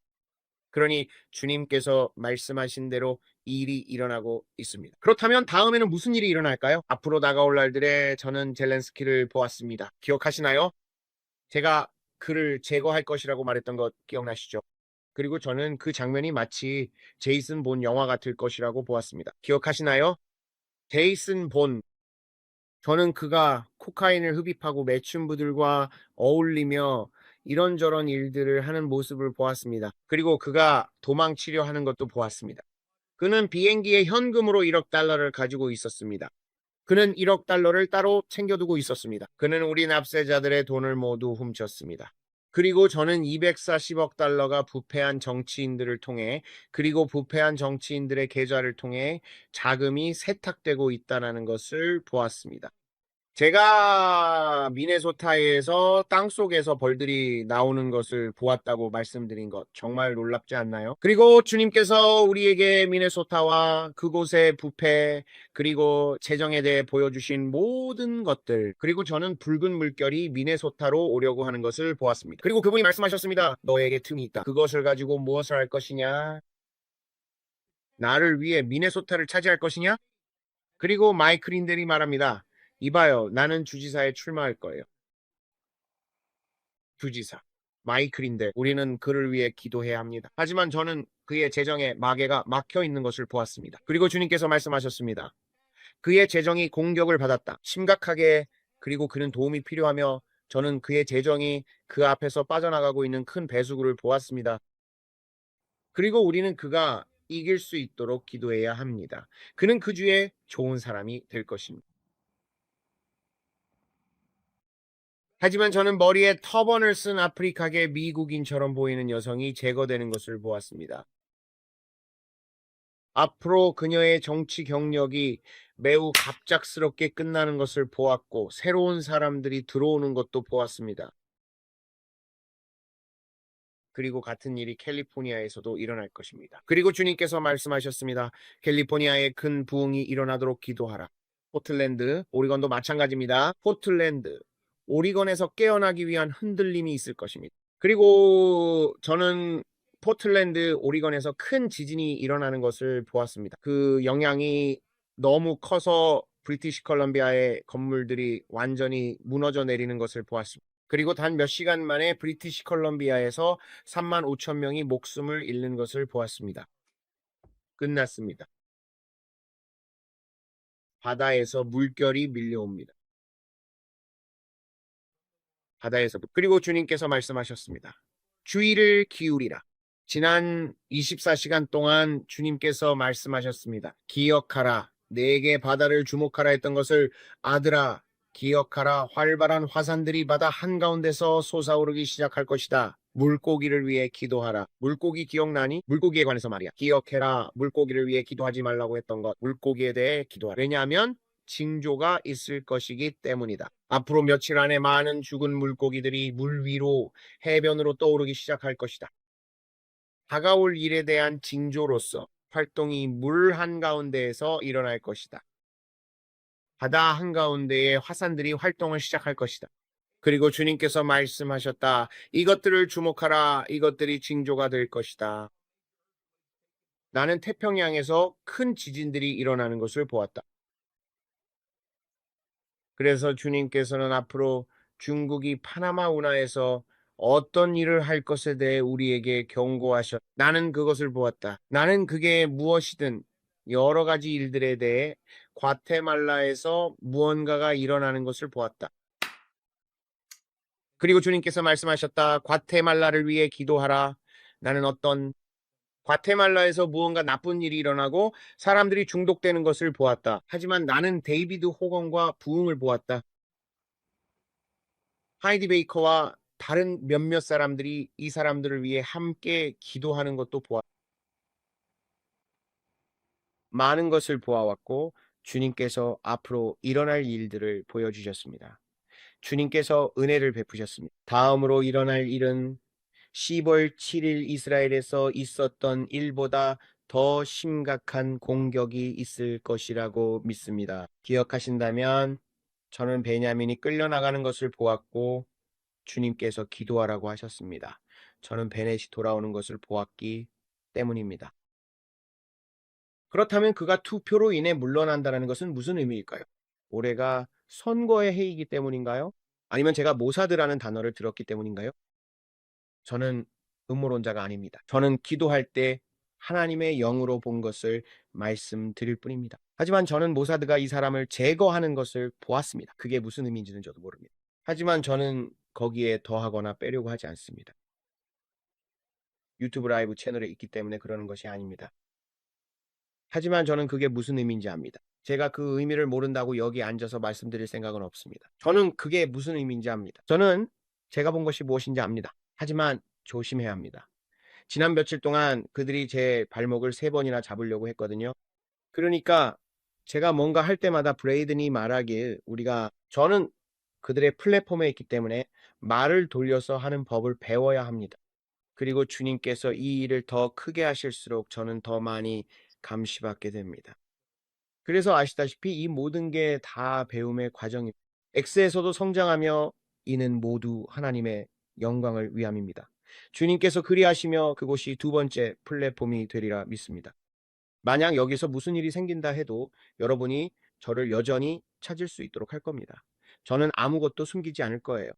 그러니 주님께서 말씀하신 대로 일이 일어나고 있습니다. 그렇다면 다음에는 무슨 일이 일어날까요? 앞으로 다가올 날들에 저는 젤렌스키를 보았습니다. 기억하시나요? 제가 그를 제거할 것이라고 말했던 것 기억나시죠? 그리고 저는 그 장면이 마치 제이슨 본 영화 같을 것이라고 보았습니다. 기억하시나요? 제이슨 본, 저는 그가 코카인을 흡입하고 매춘부들과 어울리며 이런저런 일들을 하는 모습을 보았습니다. 그리고 그가 도망치려 하는 것도 보았습니다. 그는 비행기에 현금으로 1억 달러를 가지고 있었습니다. 그는 1억 달러를 따로 챙겨두고 있었습니다. 그는 우리 납세자들의 돈을 모두 훔쳤습니다. 그리고 저는 240억 달러가 부패한 정치인들을 통해 그리고 부패한 정치인들의 계좌를 통해 자금이 세탁되고 있다는 것을 보았습니다. 제가 미네소타에서 땅속에서 벌들이 나오는 것을 보았다고 말씀드린 것 정말 놀랍지 않나요? 그리고 주님께서 우리에게 미네소타와 그곳의 부패 그리고 재정에 대해 보여주신 모든 것들 그리고 저는 붉은 물결이 미네소타로 오려고 하는 것을 보았습니다. 그리고 그분이 말씀하셨습니다. 너에게 틈이 있다. 그것을 가지고 무엇을 할 것이냐? 나를 위해 미네소타를 차지할 것이냐? 그리고 마이클 린델이 말합니다. 이봐요. 나는 주지사에 출마할 거예요. 주지사. 마이클인데 우리는 그를 위해 기도해야 합니다. 하지만 저는 그의 재정에 마개가 막혀 있는 것을 보았습니다. 그리고 주님께서 말씀하셨습니다. 그의 재정이 공격을 받았다. 심각하게. 그리고 그는 도움이 필요하며 저는 그의 재정이 그 앞에서 빠져나가고 있는 큰 배수구를 보았습니다. 그리고 우리는 그가 이길 수 있도록 기도해야 합니다. 그는 그 주에 좋은 사람이 될 것입니다. 하지만 저는 머리에 터번을 쓴 아프리카계 미국인처럼 보이는 여성이 제거되는 것을 보았습니다. 앞으로 그녀의 정치 경력이 매우 갑작스럽게 끝나는 것을 보았고, 새로운 사람들이 들어오는 것도 보았습니다. 그리고 같은 일이 캘리포니아에서도 일어날 것입니다. 그리고 주님께서 말씀하셨습니다. 캘리포니아에 큰 부흥이 일어나도록 기도하라. 포틀랜드, 오리건도 마찬가지입니다. 포틀랜드, 오리건에서 깨어나기 위한 흔들림이 있을 것입니다. 그리고 저는 포틀랜드, 오리건에서 큰 지진이 일어나는 것을 보았습니다. 그 영향이 너무 커서 브리티시 컬럼비아의 건물들이 완전히 무너져 내리는 것을 보았습니다. 그리고 단 몇 시간 만에 브리티시 컬럼비아에서 3만 5천 명이 목숨을 잃는 것을 보았습니다. 끝났습니다. 바다에서 물결이 밀려옵니다. 바다에서. 그리고 주님께서 말씀하셨습니다. 주의를 기울이라. 지난 24시간 동안 주님께서 말씀하셨습니다. 기억하라. 내게 바다를 주목하라 했던 것을 아들아, 기억하라. 활발한 화산들이 바다 한가운데서 솟아오르기 시작할 것이다. 물고기를 위해 기도하라. 물고기 기억나니? 물고기에 관해서 말이야. 기억해라. 물고기를 위해 기도하지 말라고 했던 것. 물고기에 대해 기도하라. 왜냐하면 징조가 있을 것이기 때문이다. 앞으로 며칠 안에 많은 죽은 물고기들이 물 위로 해변으로 떠오르기 시작할 것이다. 다가올 일에 대한 징조로서 활동이 물 한가운데에서 일어날 것이다. 바다 한가운데에 화산들이 활동을 시작할 것이다. 그리고 주님께서 말씀하셨다. 이것들을 주목하라. 이것들이 징조가 될 것이다. 나는 태평양에서 큰 지진들이 일어나는 것을 보았다. 그래서 주님께서는 앞으로 중국이 파나마 운하에서 어떤 일을 할 것에 대해 우리에게 경고하셨. 나는 그것을 보았다. 나는 그게 무엇이든 여러 가지 일들에 대해 과테말라에서 무언가가 일어나는 것을 보았다. 그리고 주님께서 말씀하셨다. 과테말라를 위해 기도하라. 나는 어떤 과테말라에서 무언가 나쁜 일이 일어나고 사람들이 중독되는 것을 보았다. 하지만 나는 데이비드 호건과 부흥을 보았다. 하이디 베이커와 다른 몇몇 사람들이 이 사람들을 위해 함께 기도하는 것도 많은 것을 보아왔고 주님께서 앞으로 일어날 일들을 보여주셨습니다. 주님께서 은혜를 베푸셨습니다. 다음으로 일어날 일은 10월 7일 이스라엘에서 있었던 일보다 더 심각한 공격이 있을 것이라고 믿습니다. 기억하신다면 저는 베냐민이 끌려나가는 것을 보았고 주님께서 기도하라고 하셨습니다. 저는 베넷이 돌아오는 것을 보았기 때문입니다. 그렇다면 그가 투표로 인해 물러난다는 것은 무슨 의미일까요? 올해가 선거의 해이기 때문인가요? 아니면 제가 모사드라는 단어를 들었기 때문인가요? 저는 음모론자가 아닙니다. 저는 기도할 때 하나님의 영으로 본 것을 말씀드릴 뿐입니다. 하지만 저는 모사드가 이 사람을 제거하는 것을 보았습니다. 그게 무슨 의미인지는 저도 모릅니다. 하지만 저는 거기에 더하거나 빼려고 하지 않습니다. 유튜브 라이브 채널에 있기 때문에 그러는 것이 아닙니다. 하지만 저는 그게 무슨 의미인지 압니다. 제가 그 의미를 모른다고 여기 앉아서 말씀드릴 생각은 없습니다. 저는 그게 무슨 의미인지 압니다. 저는 제가 본 것이 무엇인지 압니다. 하지만 조심해야 합니다. 지난 며칠 동안 그들이 제 발목을 3번이나 잡으려고 했거든요. 그러니까 제가 뭔가 할 때마다 브레이든이 말하길 저는 그들의 플랫폼에 있기 때문에 말을 돌려서 하는 법을 배워야 합니다. 그리고 주님께서 이 일을 더 크게 하실수록 저는 더 많이 감시받게 됩니다. 그래서 아시다시피 이 모든 게 다 배움의 과정입니다. X에서도 성장하며 이는 모두 하나님의 영광을 위함입니다. 주님께서 그리하시며 그곳이 두 번째 플랫폼이 되리라 믿습니다. 만약 여기서 무슨 일이 생긴다 해도 여러분이 저를 여전히 찾을 수 있도록 할 겁니다. 저는 아무것도 숨기지 않을 거예요.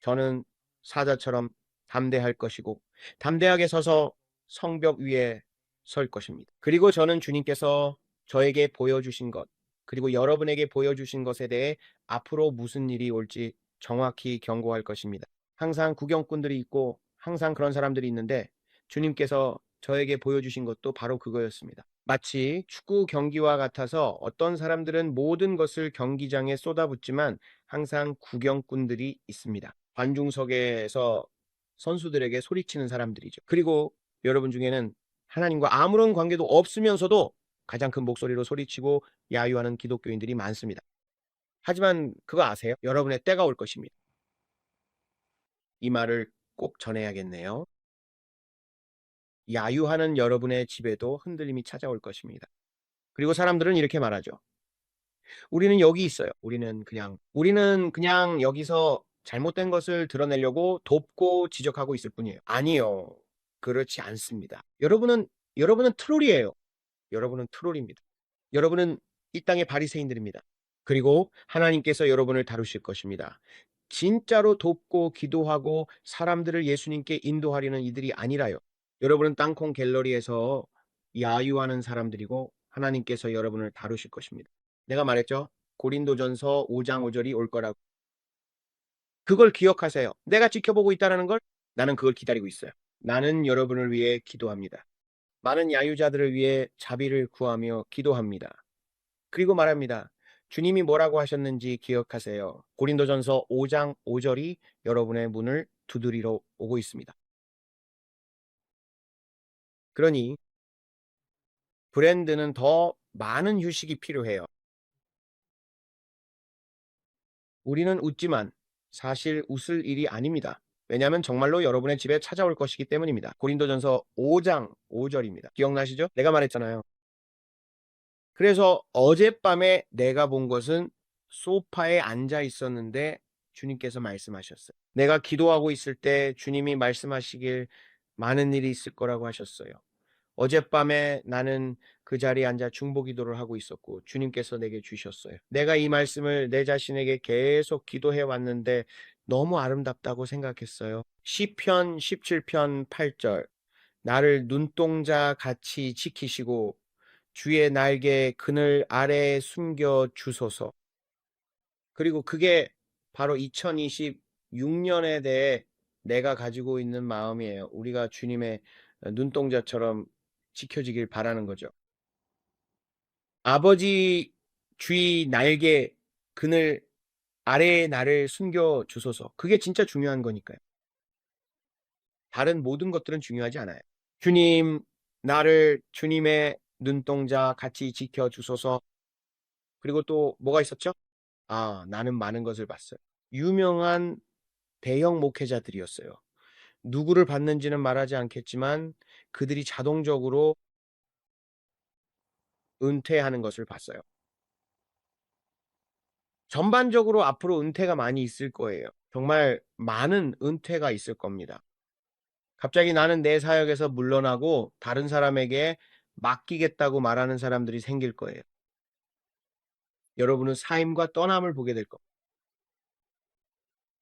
저는 사자처럼 담대할 것이고 담대하게 서서 성벽 위에 설 것입니다. 그리고 저는 주님께서 저에게 보여주신 것, 그리고 여러분에게 보여주신 것에 대해 앞으로 무슨 일이 올지 정확히 경고할 것입니다. 항상 구경꾼들이 있고 항상 그런 사람들이 있는데 주님께서 저에게 보여주신 것도 바로 그거였습니다. 마치 축구 경기와 같아서 어떤 사람들은 모든 것을 경기장에 쏟아붓지만 항상 구경꾼들이 있습니다. 관중석에서 선수들에게 소리치는 사람들이죠. 그리고 여러분 중에는 하나님과 아무런 관계도 없으면서도 가장 큰 목소리로 소리치고 야유하는 기독교인들이 많습니다. 하지만 그거 아세요? 여러분의 때가 올 것입니다. 이 말을 꼭 전해야겠네요. 야유하는 여러분의 집에도 흔들림이 찾아올 것입니다. 그리고 사람들은 이렇게 말하죠. 우리는 여기 있어요. 우리는 그냥 여기서 잘못된 것을 드러내려고 돕고 지적하고 있을 뿐이에요. 아니요. 그렇지 않습니다. 여러분은 트롤이에요. 여러분은 트롤입니다. 여러분은 이 땅의 바리새인들입니다. 그리고 하나님께서 여러분을 다루실 것입니다. 진짜로 돕고 기도하고 사람들을 예수님께 인도하려는 이들이 아니라요. 여러분은 땅콩 갤러리에서 야유하는 사람들이고 하나님께서 여러분을 다루실 것입니다. 내가 말했죠. 고린도전서 5장 5절이 올 거라고. 그걸 기억하세요. 내가 지켜보고 있다는 걸 나는 그걸 기다리고 있어요. 나는 여러분을 위해 기도합니다. 많은 야유자들을 위해 자비를 구하며 기도합니다. 그리고 말합니다. 주님이 뭐라고 하셨는지 기억하세요. 고린도전서 5장 5절이 여러분의 문을 두드리러 오고 있습니다. 그러니 브랜드는 더 많은 휴식이 필요해요. 우리는 웃지만 사실 웃을 일이 아닙니다. 왜냐하면 정말로 여러분의 집에 찾아올 것이기 때문입니다. 고린도전서 5장 5절입니다. 기억나시죠? 내가 말했잖아요. 그래서 어젯밤에 내가 본 것은 소파에 앉아 있었는데 주님께서 말씀하셨어요. 내가 기도하고 있을 때 주님이 말씀하시길 많은 일이 있을 거라고 하셨어요. 어젯밤에 나는 그 자리에 앉아 중보기도를 하고 있었고 주님께서 내게 주셨어요. 내가 이 말씀을 내 자신에게 계속 기도해 왔는데 너무 아름답다고 생각했어요. 시편 17편 8절 나를 눈동자 같이 지키시고 주의 날개 그늘 아래에 숨겨 주소서. 그리고 그게 바로 2026년에 대해 내가 가지고 있는 마음이에요. 우리가 주님의 눈동자처럼 지켜지길 바라는 거죠. 아버지 주의 날개 그늘 아래에 나를 숨겨 주소서. 그게 진짜 중요한 거니까요. 다른 모든 것들은 중요하지 않아요. 주님, 나를 주님의 눈동자 같이 지켜 주소서. 그리고 또 뭐가 있었죠? 아, 나는 많은 것을 봤어요. 유명한 대형 목회자들이었어요. 누구를 봤는지는 말하지 않겠지만 그들이 자동적으로 은퇴하는 것을 봤어요. 전반적으로 앞으로 은퇴가 많이 있을 거예요. 정말 많은 은퇴가 있을 겁니다. 갑자기 나는 내 사역에서 물러나고 다른 사람에게 맡기겠다고 말하는 사람들이 생길 거예요. 여러분은 삶과 떠남을 보게 될 겁니다.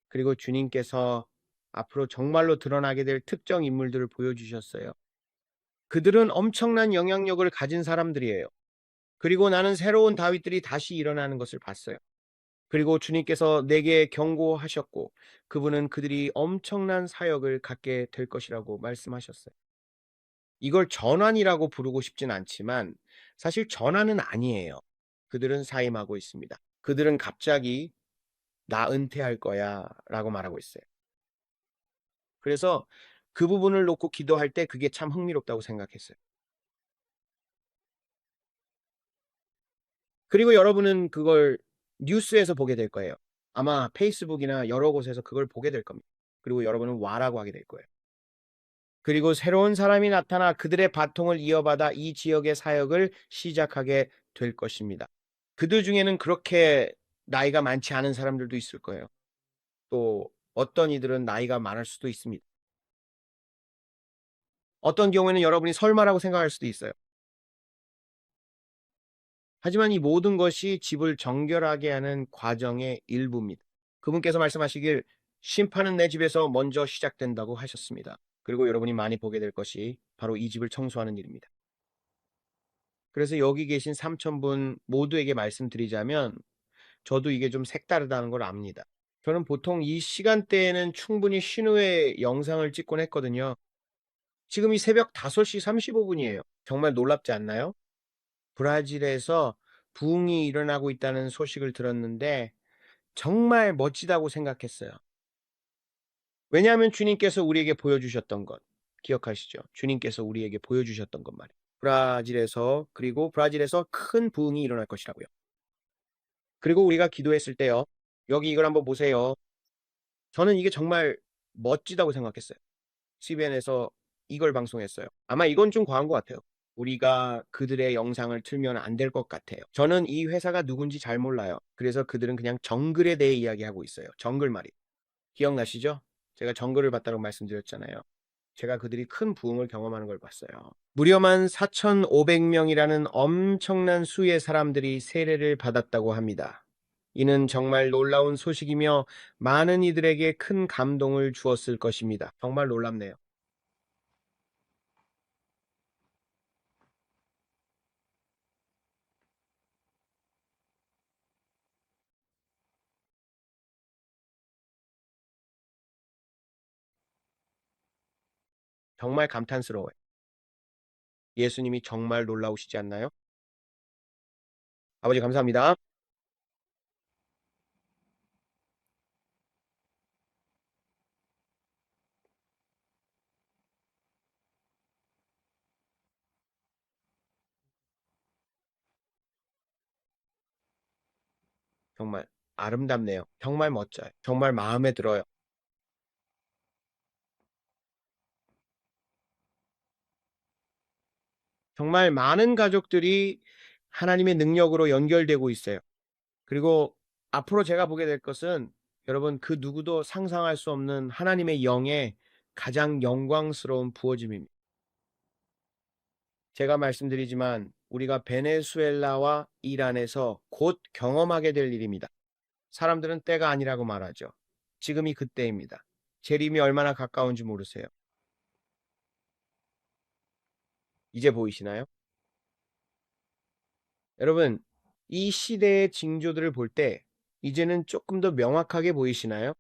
그리고 주님께서 앞으로 정말로 드러나게 될 특정 인물들을 보여주셨어요. 그들은 엄청난 영향력을 가진 사람들이에요. 그리고 나는 새로운 다윗들이 다시 일어나는 것을 봤어요. 그리고 주님께서 내게 경고하셨고 그분은 그들이 엄청난 사역을 갖게 될 것이라고 말씀하셨어요. 이걸 전환이라고 부르고 싶진 않지만 사실 전환은 아니에요. 그들은 사임하고 있습니다. 그들은 갑자기 "나 은퇴할 거야."라고 말하고 있어요. 그래서 그 부분을 놓고 기도할 때 그게 참 흥미롭다고 생각했어요. 그리고 여러분은 그걸 뉴스에서 보게 될 거예요. 아마 페이스북이나 여러 곳에서 그걸 보게 될 겁니다. 그리고 여러분은 "와라고 하게 될 거예요. 그리고 새로운 사람이 나타나 그들의 바통을 이어받아 이 지역의 사역을 시작하게 될 것입니다. 그들 중에는 그렇게 나이가 많지 않은 사람들도 있을 거예요. 또 어떤 이들은 나이가 많을 수도 있습니다. 어떤 경우에는 여러분이 설마라고 생각할 수도 있어요. 하지만 이 모든 것이 집을 정결하게 하는 과정의 일부입니다. 그분께서 말씀하시길 "심판은 내 집에서 먼저 시작된다."고 하셨습니다. 그리고 여러분이 많이 보게 될 것이 바로 이 집을 청소하는 일입니다. 그래서 여기 계신 3,000분 모두에게 말씀드리자면 저도 이게 좀 색다르다는 걸 압니다. 저는 보통 이 시간대에는 충분히 쉰 후에 영상을 찍곤 했거든요. 지금이 새벽 5시 35 분이에요. 정말 놀랍지 않나요? 브라질에서 부흥이 일어나고 있다는 소식을 들었는데 정말 멋지다고 생각했어요. 왜냐하면 주님께서 우리에게 보여주셨던 것 기억하시죠? 주님께서 우리에게 보여주셨던 것 말이에요. 그리고 브라질에서 큰 부흥이 일어날 것이라고요. 그리고 우리가 기도했을 때요. 여기 이걸 한번 보세요. 저는 이게 정말 멋지다고 생각했어요. CBN에서 이걸 방송했어요. 아마 이건 좀 과한 것 같아요. 우리가 그들의 영상을 틀면 안 될 것 같아요. 저는 이 회사가 누군지 잘 몰라요. 그래서 그들은 그냥 정글에 대해 이야기하고 있어요. 정글 말이. 기억나시죠? 제가 정글을 봤다고 말씀드렸잖아요. 제가 그들이 큰 부흥을 경험하는 걸 봤어요. 무려만 4,500명이라는 엄청난 수의 사람들이 세례를 받았다고 합니다. 이는 정말 놀라운 소식이며 많은 이들에게 큰 감동을 주었을 것입니다. 정말 놀랍네요. 정말 감탄스러워요. 예수님이 정말 놀라우시지 않나요? 아버지 감사합니다. 정말 아름답네요. 정말 멋져요. 정말 마음에 들어요. 정말 많은 가족들이 하나님의 능력으로 연결되고 있어요. 그리고 앞으로 제가 보게 될 것은 여러분 그 누구도 상상할 수 없는 하나님의 영의 가장 영광스러운 부어짐입니다. 제가 말씀드리지만 우리가 베네수엘라와 이란에서 곧 경험하게 될 일입니다. 사람들은 때가 아니라고 말하죠. 지금이 그때입니다. 재림이 얼마나 가까운지 모르세요. 이제 보이시나요? 여러분, 이 시대의 징조들을 볼 때 이제는 조금 더 명확하게 보이시나요?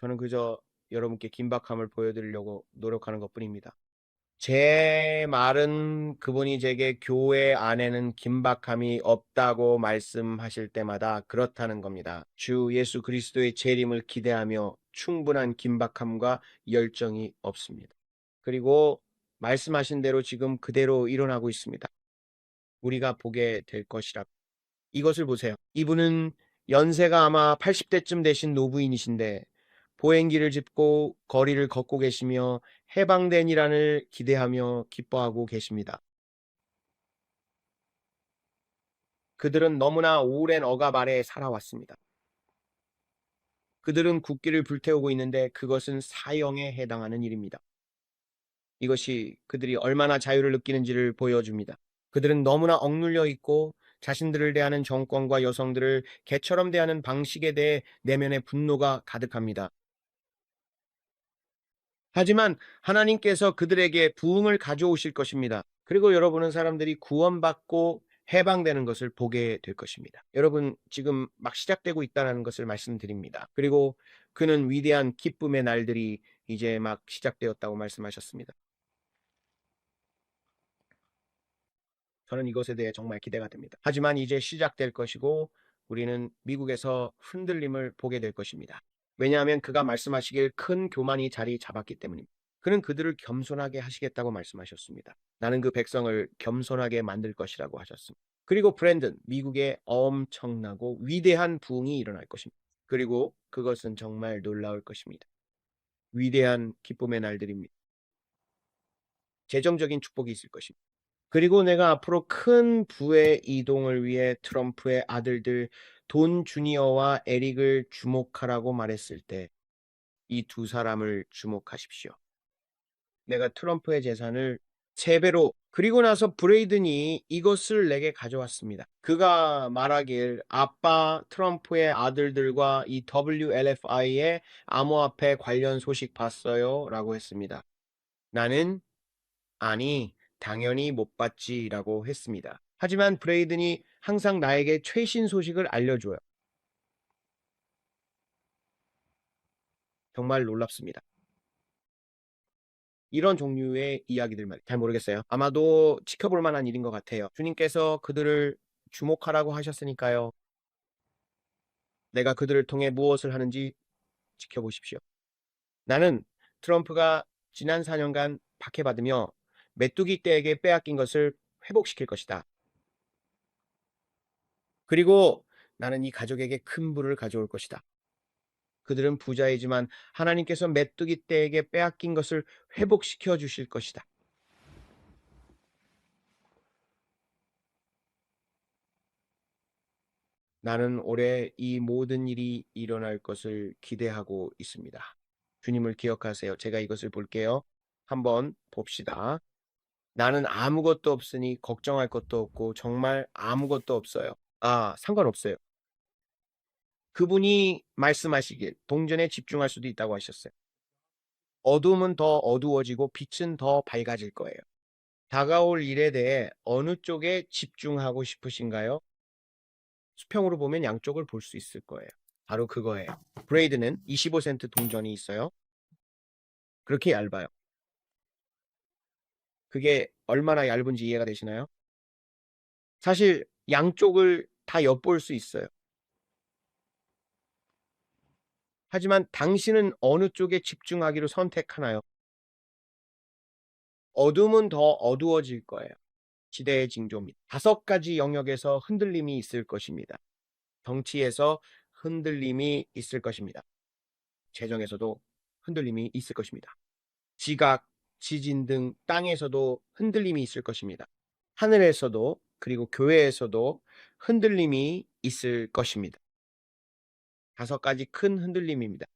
저는 그저 여러분께 긴박함을 보여드리려고 노력하는 것뿐입니다. 제 말은 그분이 제게 교회 안에는 긴박함이 없다고 말씀하실 때마다 그렇다는 겁니다. 주 예수 그리스도의 재림을 기대하며 충분한 긴박함과 열정이 없습니다. 그리고 말씀하신 대로 지금 그대로 일어나고 있습니다. 우리가 보게 될 것이라. 이것을 보세요. 이분은 연세가 아마 80대쯤 되신 노부인이신데 보행기를 짚고 거리를 걷고 계시며 해방된 이란을 기대하며 기뻐하고 계십니다. 그들은 너무나 오랜 억압 아래에 살아왔습니다. 그들은 국기를 불태우고 있는데 그것은 사형에 해당하는 일입니다. 이것이 그들이 얼마나 자유를 느끼는지를 보여줍니다. 그들은 너무나 억눌려 있고 자신들을 대하는 정권과 여성들을 개처럼 대하는 방식에 대해 내면의 분노가 가득합니다. 하지만 하나님께서 그들에게 부흥을 가져오실 것입니다. 그리고 여러분은 사람들이 구원받고 해방되는 것을 보게 될 것입니다. 여러분 지금 막 시작되고 있다는 것을 말씀드립니다. 그리고 그는 위대한 기쁨의 날들이 이제 막 시작되었다고 말씀하셨습니다. 저는 이것에 대해 정말 기대가 됩니다. 하지만 이제 시작될 것이고 우리는 미국에서 흔들림을 보게 될 것입니다. 왜냐하면 그가 말씀하시길 큰 교만이 자리 잡았기 때문입니다. 그는 그들을 겸손하게 하시겠다고 말씀하셨습니다. 나는 그 백성을 겸손하게 만들 것이라고 하셨습니다. 그리고 브랜든, 미국에 엄청나고 위대한 부흥이 일어날 것입니다. 그리고 그것은 정말 놀라울 것입니다. 위대한 기쁨의 날들입니다. 재정적인 축복이 있을 것입니다. 그리고 내가 앞으로 큰 부의 이동을 위해 트럼프의 아들들 돈 주니어와 에릭을 주목하라고 말했을 때 이 두 사람을 주목하십시오. 내가 트럼프의 재산을 3배로 그리고 나서 브레이든이 이것을 내게 가져왔습니다. 그가 말하길 아빠 트럼프의 아들들과 이 WLFI의 암호화폐 관련 소식 봤어요 라고 했습니다. 나는 아니 당연히 못 받지라고 했습니다. 하지만 브레이든이 항상 나에게 최신 소식을 알려줘요. 정말 놀랍습니다. 이런 종류의 이야기들 말이에요. 잘 모르겠어요. 아마도 지켜볼 만한 일인 것 같아요. 주님께서 그들을 주목하라고 하셨으니까요. 내가 그들을 통해 무엇을 하는지 지켜보십시오. 나는 트럼프가 지난 4년간 박해받으며 메뚜기 떼에게 빼앗긴 것을 회복시킬 것이다. 그리고 나는 이 가족에게 큰 부를 가져올 것이다. 그들은 부자이지만 하나님께서 메뚜기 떼에게 빼앗긴 것을 회복시켜 주실 것이다. 나는 올해 이 모든 일이 일어날 것을 기대하고 있습니다. 주님을 기억하세요. 제가 이것을 볼게요. 한번 봅시다. 나는 아무것도 없으니 걱정할 것도 없고 정말 아무것도 없어요. 상관없어요. 그분이 말씀하시길 동전에 집중할 수도 있다고 하셨어요. 어둠은 더 어두워지고 빛은 더 밝아질 거예요. 다가올 일에 대해 어느 쪽에 집중하고 싶으신가요? 수평으로 보면 양쪽을 볼 수 있을 거예요. 바로 그거예요. 브레이드는 25센트 동전이 있어요. 그렇게 얇아요. 그게 얼마나 얇은지 이해가 되시나요? 사실 양쪽을 다 엿볼 수 있어요. 하지만 당신은 어느 쪽에 집중하기로 선택하나요? 어둠은 더 어두워질 거예요. 시대의 징조입니다. 5가지 영역에서 흔들림이 있을 것입니다. 정치에서 흔들림이 있을 것입니다. 재정에서도 흔들림이 있을 것입니다. 지각, 지진 등 땅에서도 흔들림이 있을 것입니다. 하늘에서도 그리고 교회에서도 흔들림이 있을 것입니다. 5가지 큰 흔들림입니다.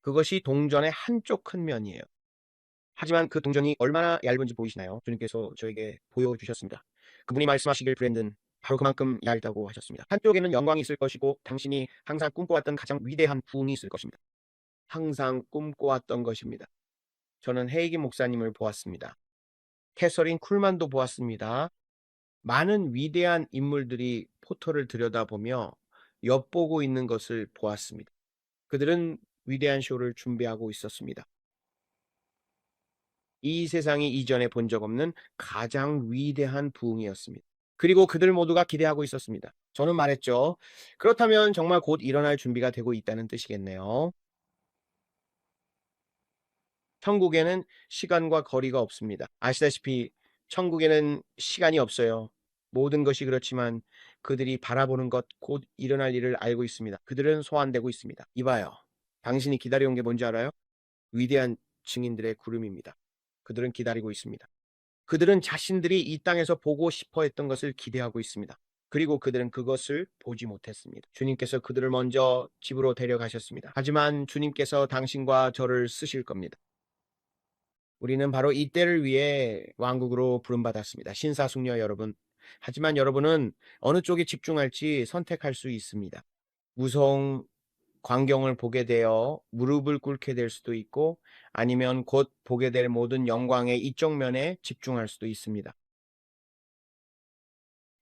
그것이 동전의 한쪽 큰 면이에요. 하지만 그 동전이 얼마나 얇은지 보이시나요? 주님께서 저에게 보여주셨습니다. 그분이 말씀하시길 브랜든 바로 그만큼 얇다고 하셨습니다. 한쪽에는 영광이 있을 것이고 당신이 항상 꿈꿔왔던 가장 위대한 부흥이 있을 것입니다. 항상 꿈꿔왔던 것입니다. 저는 헤이기 목사님을 보았습니다. 캐서린 쿨만도 보았습니다. 많은 위대한 인물들이 포토를 들여다보며 엿보고 있는 것을 보았습니다. 그들은 위대한 쇼를 준비하고 있었습니다. 이 세상이 이전에 본 적 없는 가장 위대한 부흥이었습니다. 그리고 그들 모두가 기대하고 있었습니다. 저는 말했죠. 그렇다면 정말 곧 일어날 준비가 되고 있다는 뜻이겠네요. 천국에는 시간과 거리가 없습니다. 아시다시피 천국에는 시간이 없어요. 모든 것이 그렇지만 그들이 바라보는 것, 곧 일어날 일을 알고 있습니다. 그들은 소환되고 있습니다. 이봐요. 당신이 기다려온 게 뭔지 알아요? 위대한 증인들의 구름입니다. 그들은 기다리고 있습니다. 그들은 자신들이 이 땅에서 보고 싶어 했던 것을 기대하고 있습니다. 그리고 그들은 그것을 보지 못했습니다. 주님께서 그들을 먼저 집으로 데려가셨습니다. 하지만 주님께서 당신과 저를 쓰실 겁니다. 우리는 바로 이때를 위해 왕국으로 부름받았습니다. 신사숙녀 여러분. 하지만 여러분은 어느 쪽에 집중할지 선택할 수 있습니다. 무서운 광경을 보게 되어 무릎을 꿇게 될 수도 있고 아니면 곧 보게 될 모든 영광의 이쪽 면에 집중할 수도 있습니다.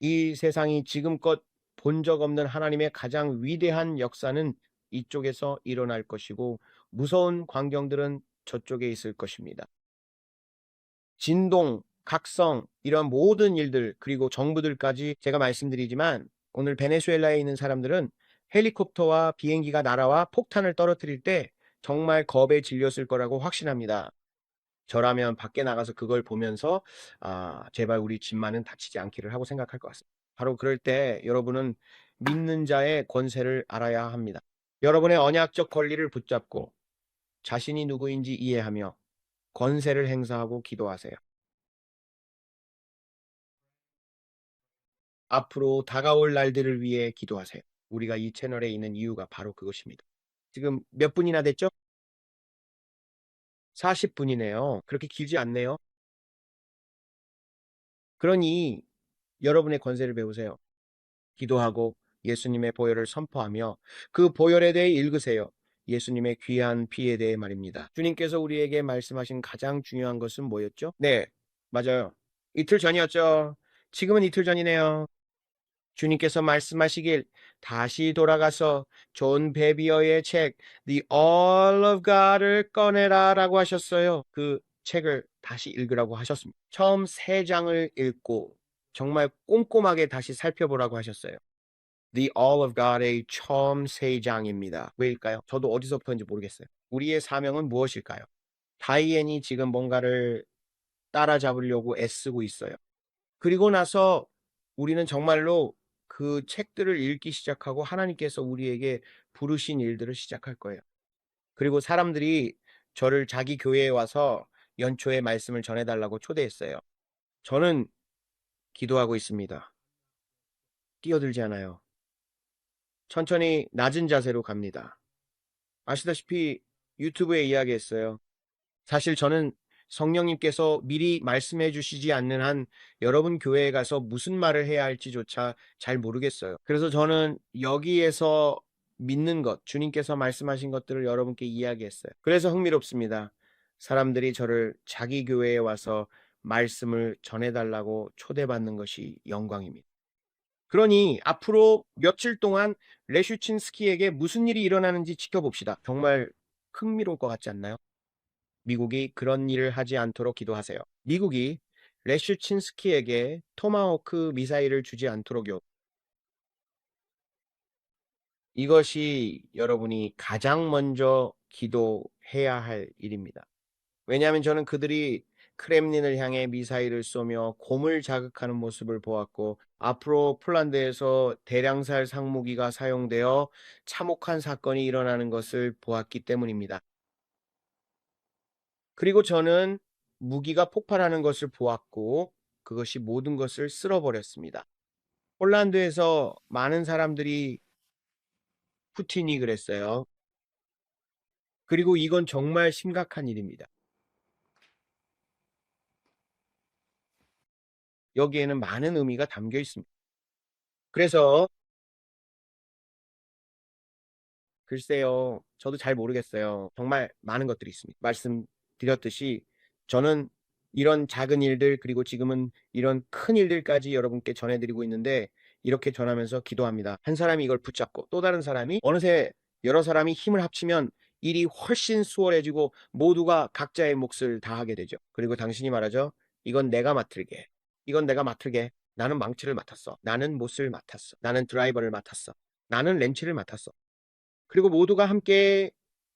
이 세상이 지금껏 본 적 없는 하나님의 가장 위대한 역사는 이쪽에서 일어날 것이고 무서운 광경들은 저쪽에 있을 것입니다. 진동, 각성 이런 모든 일들 그리고 정부들까지 제가 말씀드리지만 오늘 베네수엘라에 있는 사람들은 헬리콥터와 비행기가 날아와 폭탄을 떨어뜨릴 때 정말 겁에 질렸을 거라고 확신합니다. 저라면 밖에 나가서 그걸 보면서 제발 우리 집만은 다치지 않기를 하고 생각할 것 같습니다. 바로 그럴 때 여러분은 믿는 자의 권세를 알아야 합니다. 여러분의 언약적 권리를 붙잡고 자신이 누구인지 이해하며 권세를 행사하고 기도하세요. 앞으로 다가올 날들을 위해 기도하세요. 우리가 이 채널에 있는 이유가 바로 그것입니다. 지금 몇 분이나 됐죠? 40분이네요. 그렇게 길지 않네요. 그러니 여러분의 권세를 배우세요. 기도하고 예수님의 보혈을 선포하며 그 보혈에 대해 읽으세요. 예수님의 귀한 피에 대해 말입니다. 주님께서 우리에게 말씀하신 가장 중요한 것은 뭐였죠? 네, 맞아요. 이틀 전이었죠. 지금은 이틀 전이네요. 주님께서 말씀하시길 다시 돌아가서 존 베비어의 책 The All of God을 꺼내라 라고 하셨어요. 그 책을 다시 읽으라고 하셨습니다. 처음 3장을 읽고 정말 꼼꼼하게 다시 살펴보라고 하셨어요. The All of God의 처음 3장입니다. 왜일까요? 저도 어디서부터인지 모르겠어요. 우리의 사명은 무엇일까요? 다이앤이 지금 뭔가를 따라잡으려고 애쓰고 있어요. 그리고 나서 우리는 정말로 그 책들을 읽기 시작하고 하나님께서 우리에게 부르신 일들을 시작할 거예요. 그리고 사람들이 저를 자기 교회에 와서 연초에 말씀을 전해달라고 초대했어요. 저는 기도하고 있습니다. 뛰어들지 않아요. 천천히 낮은 자세로 갑니다. 아시다시피 유튜브에 이야기했어요. 사실 저는 성령님께서 미리 말씀해 주시지 않는 한 여러분 교회에 가서 무슨 말을 해야 할지조차 잘 모르겠어요. 그래서 저는 여기에서 믿는 것, 주님께서 말씀하신 것들을 여러분께 이야기했어요. 그래서 흥미롭습니다. 사람들이 저를 자기 교회에 와서 말씀을 전해달라고 초대받는 것이 영광입니다. 그러니 앞으로 며칠 동안 레슈친스키에게 무슨 일이 일어나는지 지켜봅시다. 정말 흥미로울 것 같지 않나요? 미국이 그런 일을 하지 않도록 기도하세요. 미국이 레슈친스키에게 토마호크 미사일을 주지 않도록요. 이것이 여러분이 가장 먼저 기도해야 할 일입니다. 왜냐하면 저는 그들이 크렘린을 향해 미사일을 쏘며 곰을 자극하는 모습을 보았고 앞으로 폴란드에서 대량살 상무기가 사용되어 참혹한 사건이 일어나는 것을 보았기 때문입니다. 그리고 저는 무기가 폭발하는 것을 보았고 그것이 모든 것을 쓸어버렸습니다. 폴란드에서 많은 사람들이 푸틴이 그랬어요. 그리고 이건 정말 심각한 일입니다. 여기에는 많은 의미가 담겨 있습니다. 그래서 글쎄요, 저도 잘 모르겠어요. 정말 많은 것들이 있습니다. 말씀드렸듯이 저는 이런 작은 일들 그리고 지금은 이런 큰 일들까지 여러분께 전해드리고 있는데 이렇게 전하면서 기도합니다. 한 사람이 이걸 붙잡고 또 다른 사람이 어느새 여러 사람이 힘을 합치면 일이 훨씬 수월해지고 모두가 각자의 몫을 다하게 되죠. 그리고 당신이 말하죠. 이건 내가 맡을게. 이건 내가 맡을게. 나는 망치를 맡았어. 나는 못을 맡았어. 나는 드라이버를 맡았어. 나는 렌치를 맡았어. 그리고 모두가 함께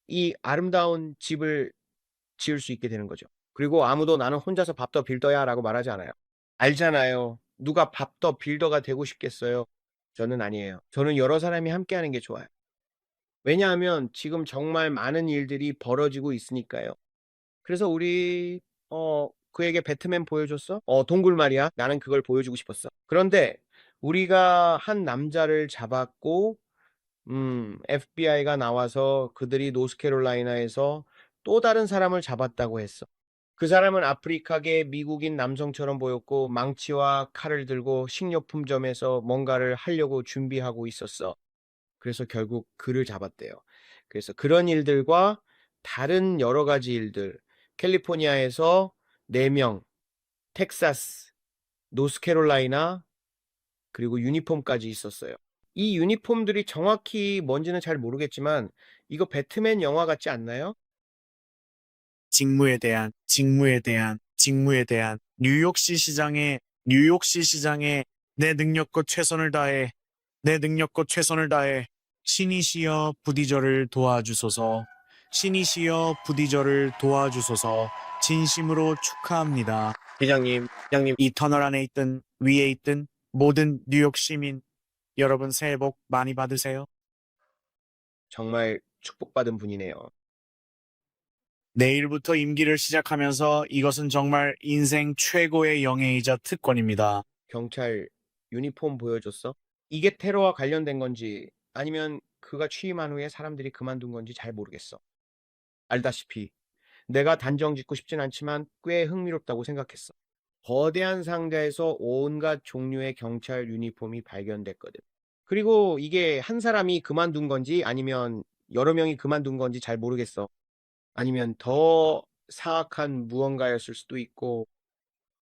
이 아름다운 집을 지을 수 있게 되는 거죠. 그리고 아무도 나는 혼자서 밥 더 빌더야 라고 말하지 않아요. 알잖아요. 누가 밥 더 빌더가 되고 싶겠어요? 저는 아니에요. 저는 여러 사람이 함께 하는 게 좋아요. 왜냐하면 지금 정말 많은 일들이 벌어지고 있으니까요. 그래서 우리 그에게 배트맨 보여줬어? 동굴 말이야. 나는 그걸 보여주고 싶었어. 그런데 우리가 한 남자를 잡았고 FBI가 나와서 그들이 노스캐롤라이나에서 또 다른 사람을 잡았다고 했어. 그 사람은 아프리카계 미국인 남성처럼 보였고 망치와 칼을 들고 식료품점에서 뭔가를 하려고 준비하고 있었어. 그래서 결국 그를 잡았대요. 그래서 그런 일들과 다른 여러 가지 일들, 캘리포니아에서 4명, 텍사스, 노스캐롤라이나, 그리고 유니폼까지 있었어요. 이 유니폼들이 정확히 뭔지는 잘 모르겠지만 이거 배트맨 영화 같지 않나요? 직무에 대한 뉴욕시 시장에 내 능력껏 최선을 다해 신이시여 부디저를 도와주소서. 진심으로 축하합니다. 회장님, 이 터널 안에 있든 위에 있든 모든 뉴욕 시민 여러분 새해 복 많이 받으세요. 정말 축복받은 분이네요. 내일부터 임기를 시작하면서 이것은 정말 인생 최고의 영예이자 특권입니다. 경찰 유니폼 보여줬어? 이게 테러와 관련된 건지 아니면 그가 취임한 후에 사람들이 그만둔 건지 잘 모르겠어. 알다시피 내가 단정 짓고 싶진 않지만 꽤 흥미롭다고 생각했어. 거대한 상자에서 온갖 종류의 경찰 유니폼이 발견됐거든. 그리고 이게 한 사람이 그만둔 건지 아니면 여러 명이 그만둔 건지 잘 모르겠어. 아니면 더 사악한 무언가였을 수도 있고.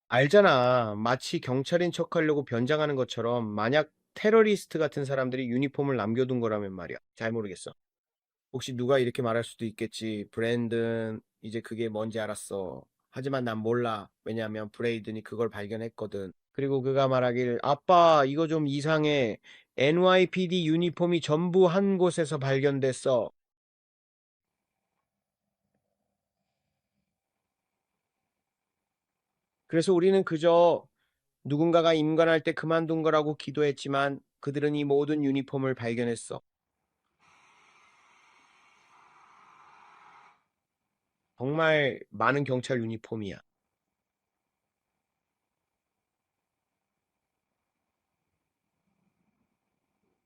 알잖아. 마치 경찰인 척하려고 변장하는 것처럼 만약 테러리스트 같은 사람들이 유니폼을 남겨둔 거라면 말이야. 잘 모르겠어. 혹시 누가 이렇게 말할 수도 있겠지. 브랜든, 이제 그게 뭔지 알았어. 하지만 난 몰라. 왜냐하면 브레이든이 그걸 발견했거든. 그리고 그가 말하길, 아빠, 이거 좀 이상해. NYPD 유니폼이 전부 한 곳에서 발견됐어. 그래서 우리는 그저 누군가가 임관할 때 그만둔 거라고 기도했지만 그들은 이 모든 유니폼을 발견했어. 정말 많은 경찰 유니폼이야.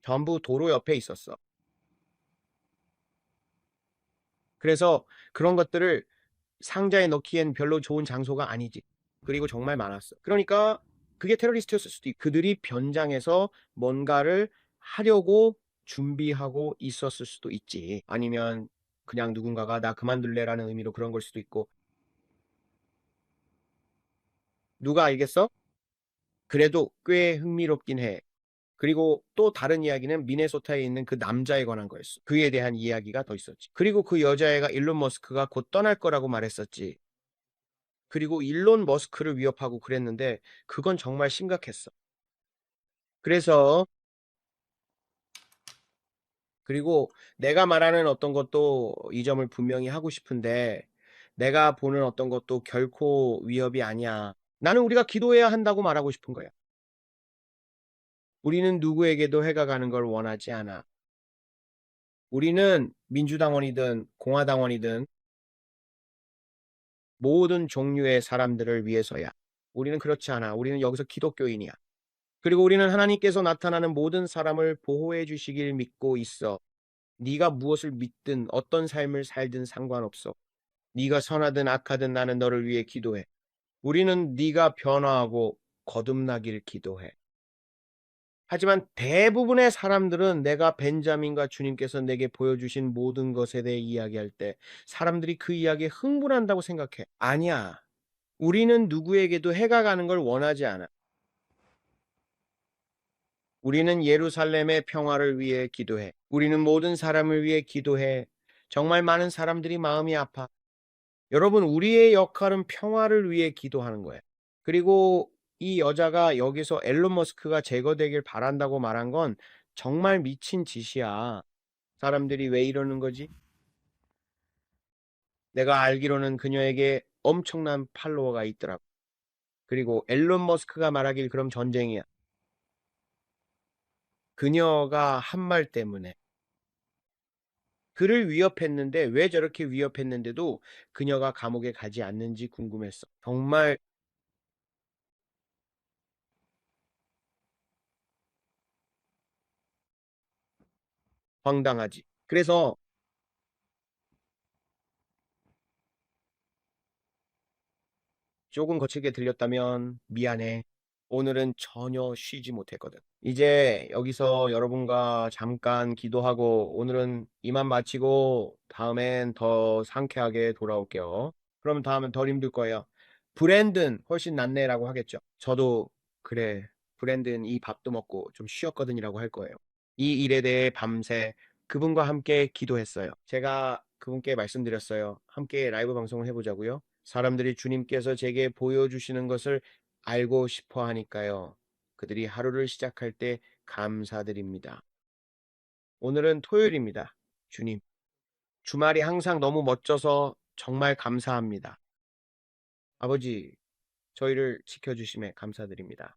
전부 도로 옆에 있었어. 그래서 그런 것들을 상자에 넣기엔 별로 좋은 장소가 아니지. 그리고 정말 많았어. 그러니까 그게 테러리스트였을 수도 있고 그들이 변장해서 뭔가를 하려고 준비하고 있었을 수도 있지. 아니면 그냥 누군가가 나 그만둘래라는 의미로 그런 걸 수도 있고. 누가 알겠어? 그래도 꽤 흥미롭긴 해. 그리고 또 다른 이야기는 미네소타에 있는 그 남자에 관한 거였어. 그에 대한 이야기가 더 있었지. 그리고 그 여자애가 일론 머스크가 곧 떠날 거라고 말했었지. 그리고 일론 머스크를 위협하고 그랬는데 그건 정말 심각했어. 그래서 그리고 내가 말하는 어떤 것도 이 점을 분명히 하고 싶은데 내가 보는 어떤 것도 결코 위협이 아니야. 나는 우리가 기도해야 한다고 말하고 싶은 거야. 우리는 누구에게도 해가 가는 걸 원하지 않아. 우리는 민주당원이든 공화당원이든 모든 종류의 사람들을 위해서야. 우리는 그렇지 않아. 우리는 여기서 기독교인이야. 그리고 우리는 하나님께서 나타나는 모든 사람을 보호해 주시길 믿고 있어. 네가 무엇을 믿든 어떤 삶을 살든 상관없어. 네가 선하든 악하든 나는 너를 위해 기도해. 우리는 네가 변화하고 거듭나길 기도해. 하지만 대부분의 사람들은 내가 벤자민과 주님께서 내게 보여주신 모든 것에 대해 이야기할 때 사람들이 그 이야기에 흥분한다고 생각해. 아니야. 우리는 누구에게도 해가 가는 걸 원하지 않아. 우리는 예루살렘의 평화를 위해 기도해. 우리는 모든 사람을 위해 기도해. 정말 많은 사람들이 마음이 아파. 여러분, 우리의 역할은 평화를 위해 기도하는 거예요. 그리고 이 여자가 여기서 앨런 머스크가 제거되길 바란다고 말한 건 정말 미친 짓이야. 사람들이 왜 이러는 거지? 내가 알기로는 그녀에게 엄청난 팔로워가 있더라고. 그리고 앨런 머스크가 말하길 그럼 전쟁이야. 그녀가 한 말 때문에. 그를 위협했는데 왜 저렇게 위협했는데도 그녀가 감옥에 가지 않는지 궁금했어. 정말 황당하지. 그래서 조금 거칠게 들렸다면 미안해. 오늘은 전혀 쉬지 못했거든. 이제 여기서 여러분과 잠깐 기도하고 오늘은 이만 마치고 다음엔 더 상쾌하게 돌아올게요. 그러면 다음엔 덜 힘들 거예요. 브랜든 훨씬 낫네라고 하겠죠. 저도 그래. 브랜든 이 밥도 먹고 좀 쉬었거든이라고 할 거예요. 이 일에 대해 밤새 그분과 함께 기도했어요. 제가 그분께 말씀드렸어요. 함께 라이브 방송을 해보자고요. 사람들이 주님께서 제게 보여주시는 것을 알고 싶어 하니까요. 그들이 하루를 시작할 때 감사드립니다. 오늘은 토요일입니다. 주님, 주말이 항상 너무 멋져서 정말 감사합니다. 아버지, 저희를 지켜주심에 감사드립니다.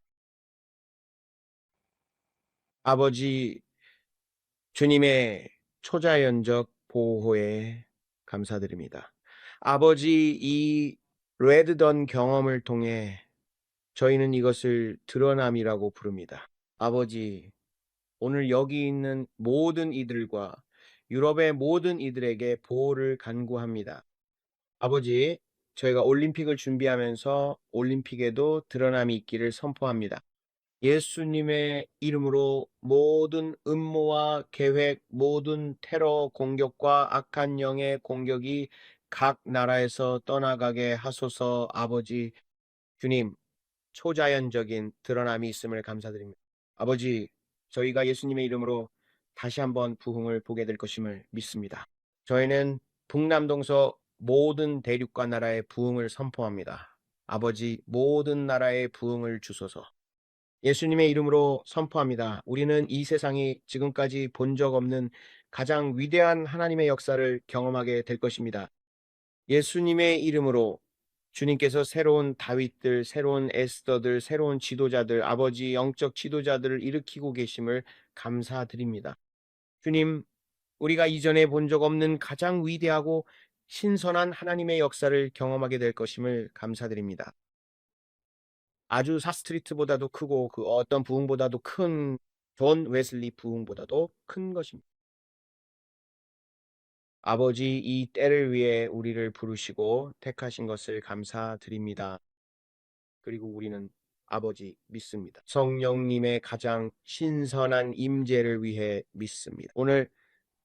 아버지, 주님의 초자연적 보호에 감사드립니다. 아버지, 이 레드던 경험을 통해 저희는 이것을 드러남이라고 부릅니다. 아버지, 오늘 여기 있는 모든 이들과 유럽의 모든 이들에게 보호를 간구합니다. 아버지, 저희가 올림픽을 준비하면서 올림픽에도 드러남이 있기를 선포합니다. 예수님의 이름으로 모든 음모와 계획, 모든 테러 공격과 악한 영의 공격이 각 나라에서 떠나가게 하소서. 아버지, 주님, 초자연적인 드러남이 있음을 감사드립니다. 아버지, 저희가 예수님의 이름으로 다시 한번 부흥을 보게 될 것임을 믿습니다. 저희는 북남동서 모든 대륙과 나라의 부흥을 선포합니다. 아버지, 모든 나라의 부흥을 주소서. 예수님의 이름으로 선포합니다. 우리는 이 세상이 지금까지 본 적 없는 가장 위대한 하나님의 역사를 경험하게 될 것입니다. 예수님의 이름으로 주님께서 새로운 다윗들, 새로운 에스더들, 새로운 지도자들, 아버지 영적 지도자들을 일으키고 계심을 감사드립니다. 주님, 우리가 이전에 본 적 없는 가장 위대하고 신선한 하나님의 역사를 경험하게 될 것임을 감사드립니다. 아주 사스트리트보다도 크고 그 어떤 부흥보다도 큰 존 웨슬리 부흥보다도 큰 것입니다. 아버지, 이 때를 위해 우리를 부르시고 택하신 것을 감사드립니다. 그리고 우리는 아버지 믿습니다. 성령님의 가장 신선한 임재를 위해 믿습니다. 오늘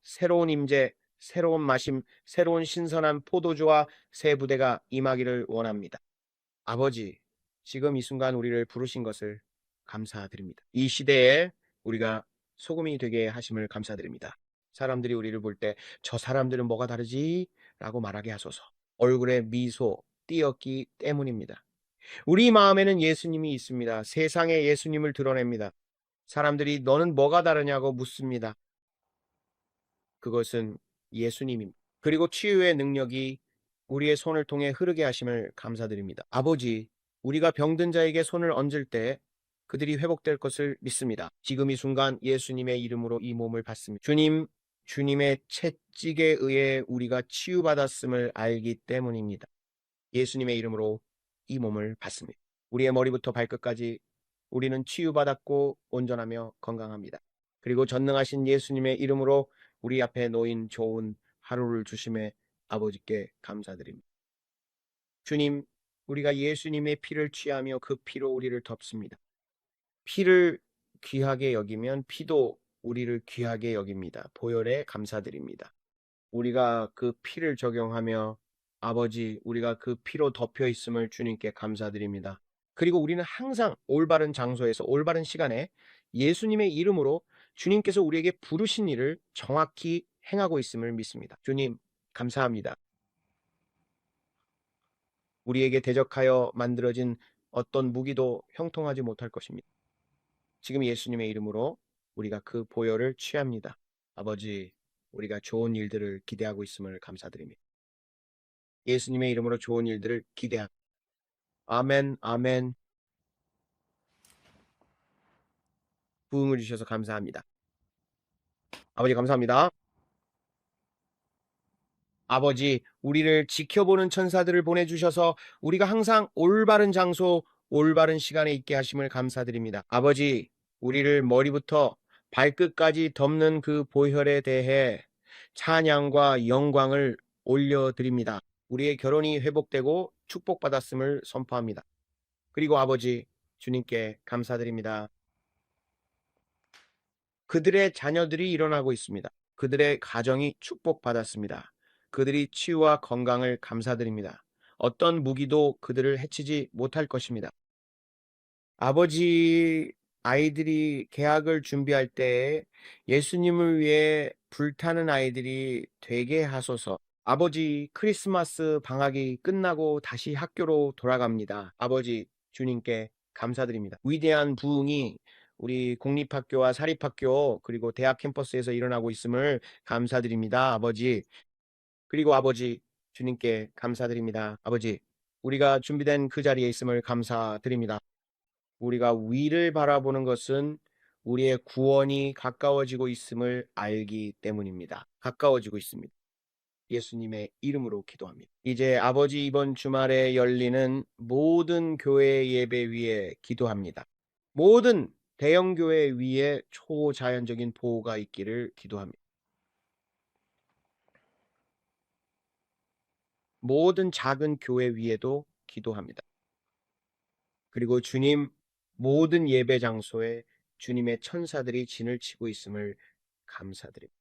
새로운 임재, 새로운 마심, 새로운 신선한 포도주와 새 부대가 임하기를 원합니다. 아버지, 지금 이 순간 우리를 부르신 것을 감사드립니다. 이 시대에 우리가 소금이 되게 하심을 감사드립니다. 사람들이 우리를 볼 때 저 사람들은 뭐가 다르지? 라고 말하게 하소서. 얼굴에 미소 띄었기 때문입니다. 우리 마음에는 예수님이 있습니다. 세상에 예수님을 드러냅니다. 사람들이 너는 뭐가 다르냐고 묻습니다. 그것은 예수님입니다. 그리고 치유의 능력이 우리의 손을 통해 흐르게 하심을 감사드립니다. 아버지, 우리가 병든 자에게 손을 얹을 때 그들이 회복될 것을 믿습니다. 지금 이 순간 예수님의 이름으로 이 몸을 받습니다. 주님, 주님의 채찍에 의해 우리가 치유받았음을 알기 때문입니다. 예수님의 이름으로 이 몸을 받습니다. 우리의 머리부터 발끝까지 우리는 치유받았고 온전하며 건강합니다. 그리고 전능하신 예수님의 이름으로 우리 앞에 놓인 좋은 하루를 주심에 아버지께 감사드립니다. 주님, 우리가 예수님의 피를 취하며 그 피로 우리를 덮습니다. 피를 귀하게 여기면 피도 우리를 귀하게 여깁니다. 보혈에 감사드립니다. 우리가 그 피를 적용하며 아버지, 우리가 그 피로 덮여 있음을 주님께 감사드립니다. 그리고 우리는 항상 올바른 장소에서 올바른 시간에 예수님의 이름으로 주님께서 우리에게 부르신 일을 정확히 행하고 있음을 믿습니다. 주님, 감사합니다. 우리에게 대적하여 만들어진 어떤 무기도 형통하지 못할 것입니다. 지금 예수님의 이름으로 우리가 그 보혈을 취합니다. 아버지, 우리가 좋은 일들을 기대하고 있음을 감사드립니다. 예수님의 이름으로 좋은 일들을 기대합니다. 아멘, 아멘. 부흥을 주셔서 감사합니다. 아버지 감사합니다. 아버지, 우리를 지켜보는 천사들을 보내주셔서 우리가 항상 올바른 장소, 올바른 시간에 있게 하심을 감사드립니다. 아버지, 우리를 머리부터 발끝까지 덮는 그 보혈에 대해 찬양과 영광을 올려드립니다. 우리의 결혼이 회복되고 축복받았음을 선포합니다. 그리고 아버지, 주님께 감사드립니다. 그들의 자녀들이 일어나고 있습니다. 그들의 가정이 축복받았습니다. 그들이 치유와 건강을 감사드립니다. 어떤 무기도 그들을 해치지 못할 것입니다. 아버지, 아이들이 개학을 준비할 때 예수님을 위해 불타는 아이들이 되게 하소서. 아버지, 크리스마스 방학이 끝나고 다시 학교로 돌아갑니다. 아버지, 주님께 감사드립니다. 위대한 부흥이 우리 공립학교와 사립학교 그리고 대학 캠퍼스에서 일어나고 있음을 감사드립니다. 아버지, 그리고 아버지, 주님께 감사드립니다. 아버지, 우리가 준비된 그 자리에 있음을 감사드립니다. 우리가 위를 바라보는 것은 우리의 구원이 가까워지고 있음을 알기 때문입니다. 가까워지고 있습니다. 예수님의 이름으로 기도합니다. 이제 아버지 이번 주말에 열리는 모든 교회 예배 위에 기도합니다. 모든 대형 교회 위에 초자연적인 보호가 있기를 기도합니다. 모든 작은 교회 위에도 기도합니다. 그리고 주님, 모든 예배 장소에 주님의 천사들이 진을 치고 있음을 감사드립니다.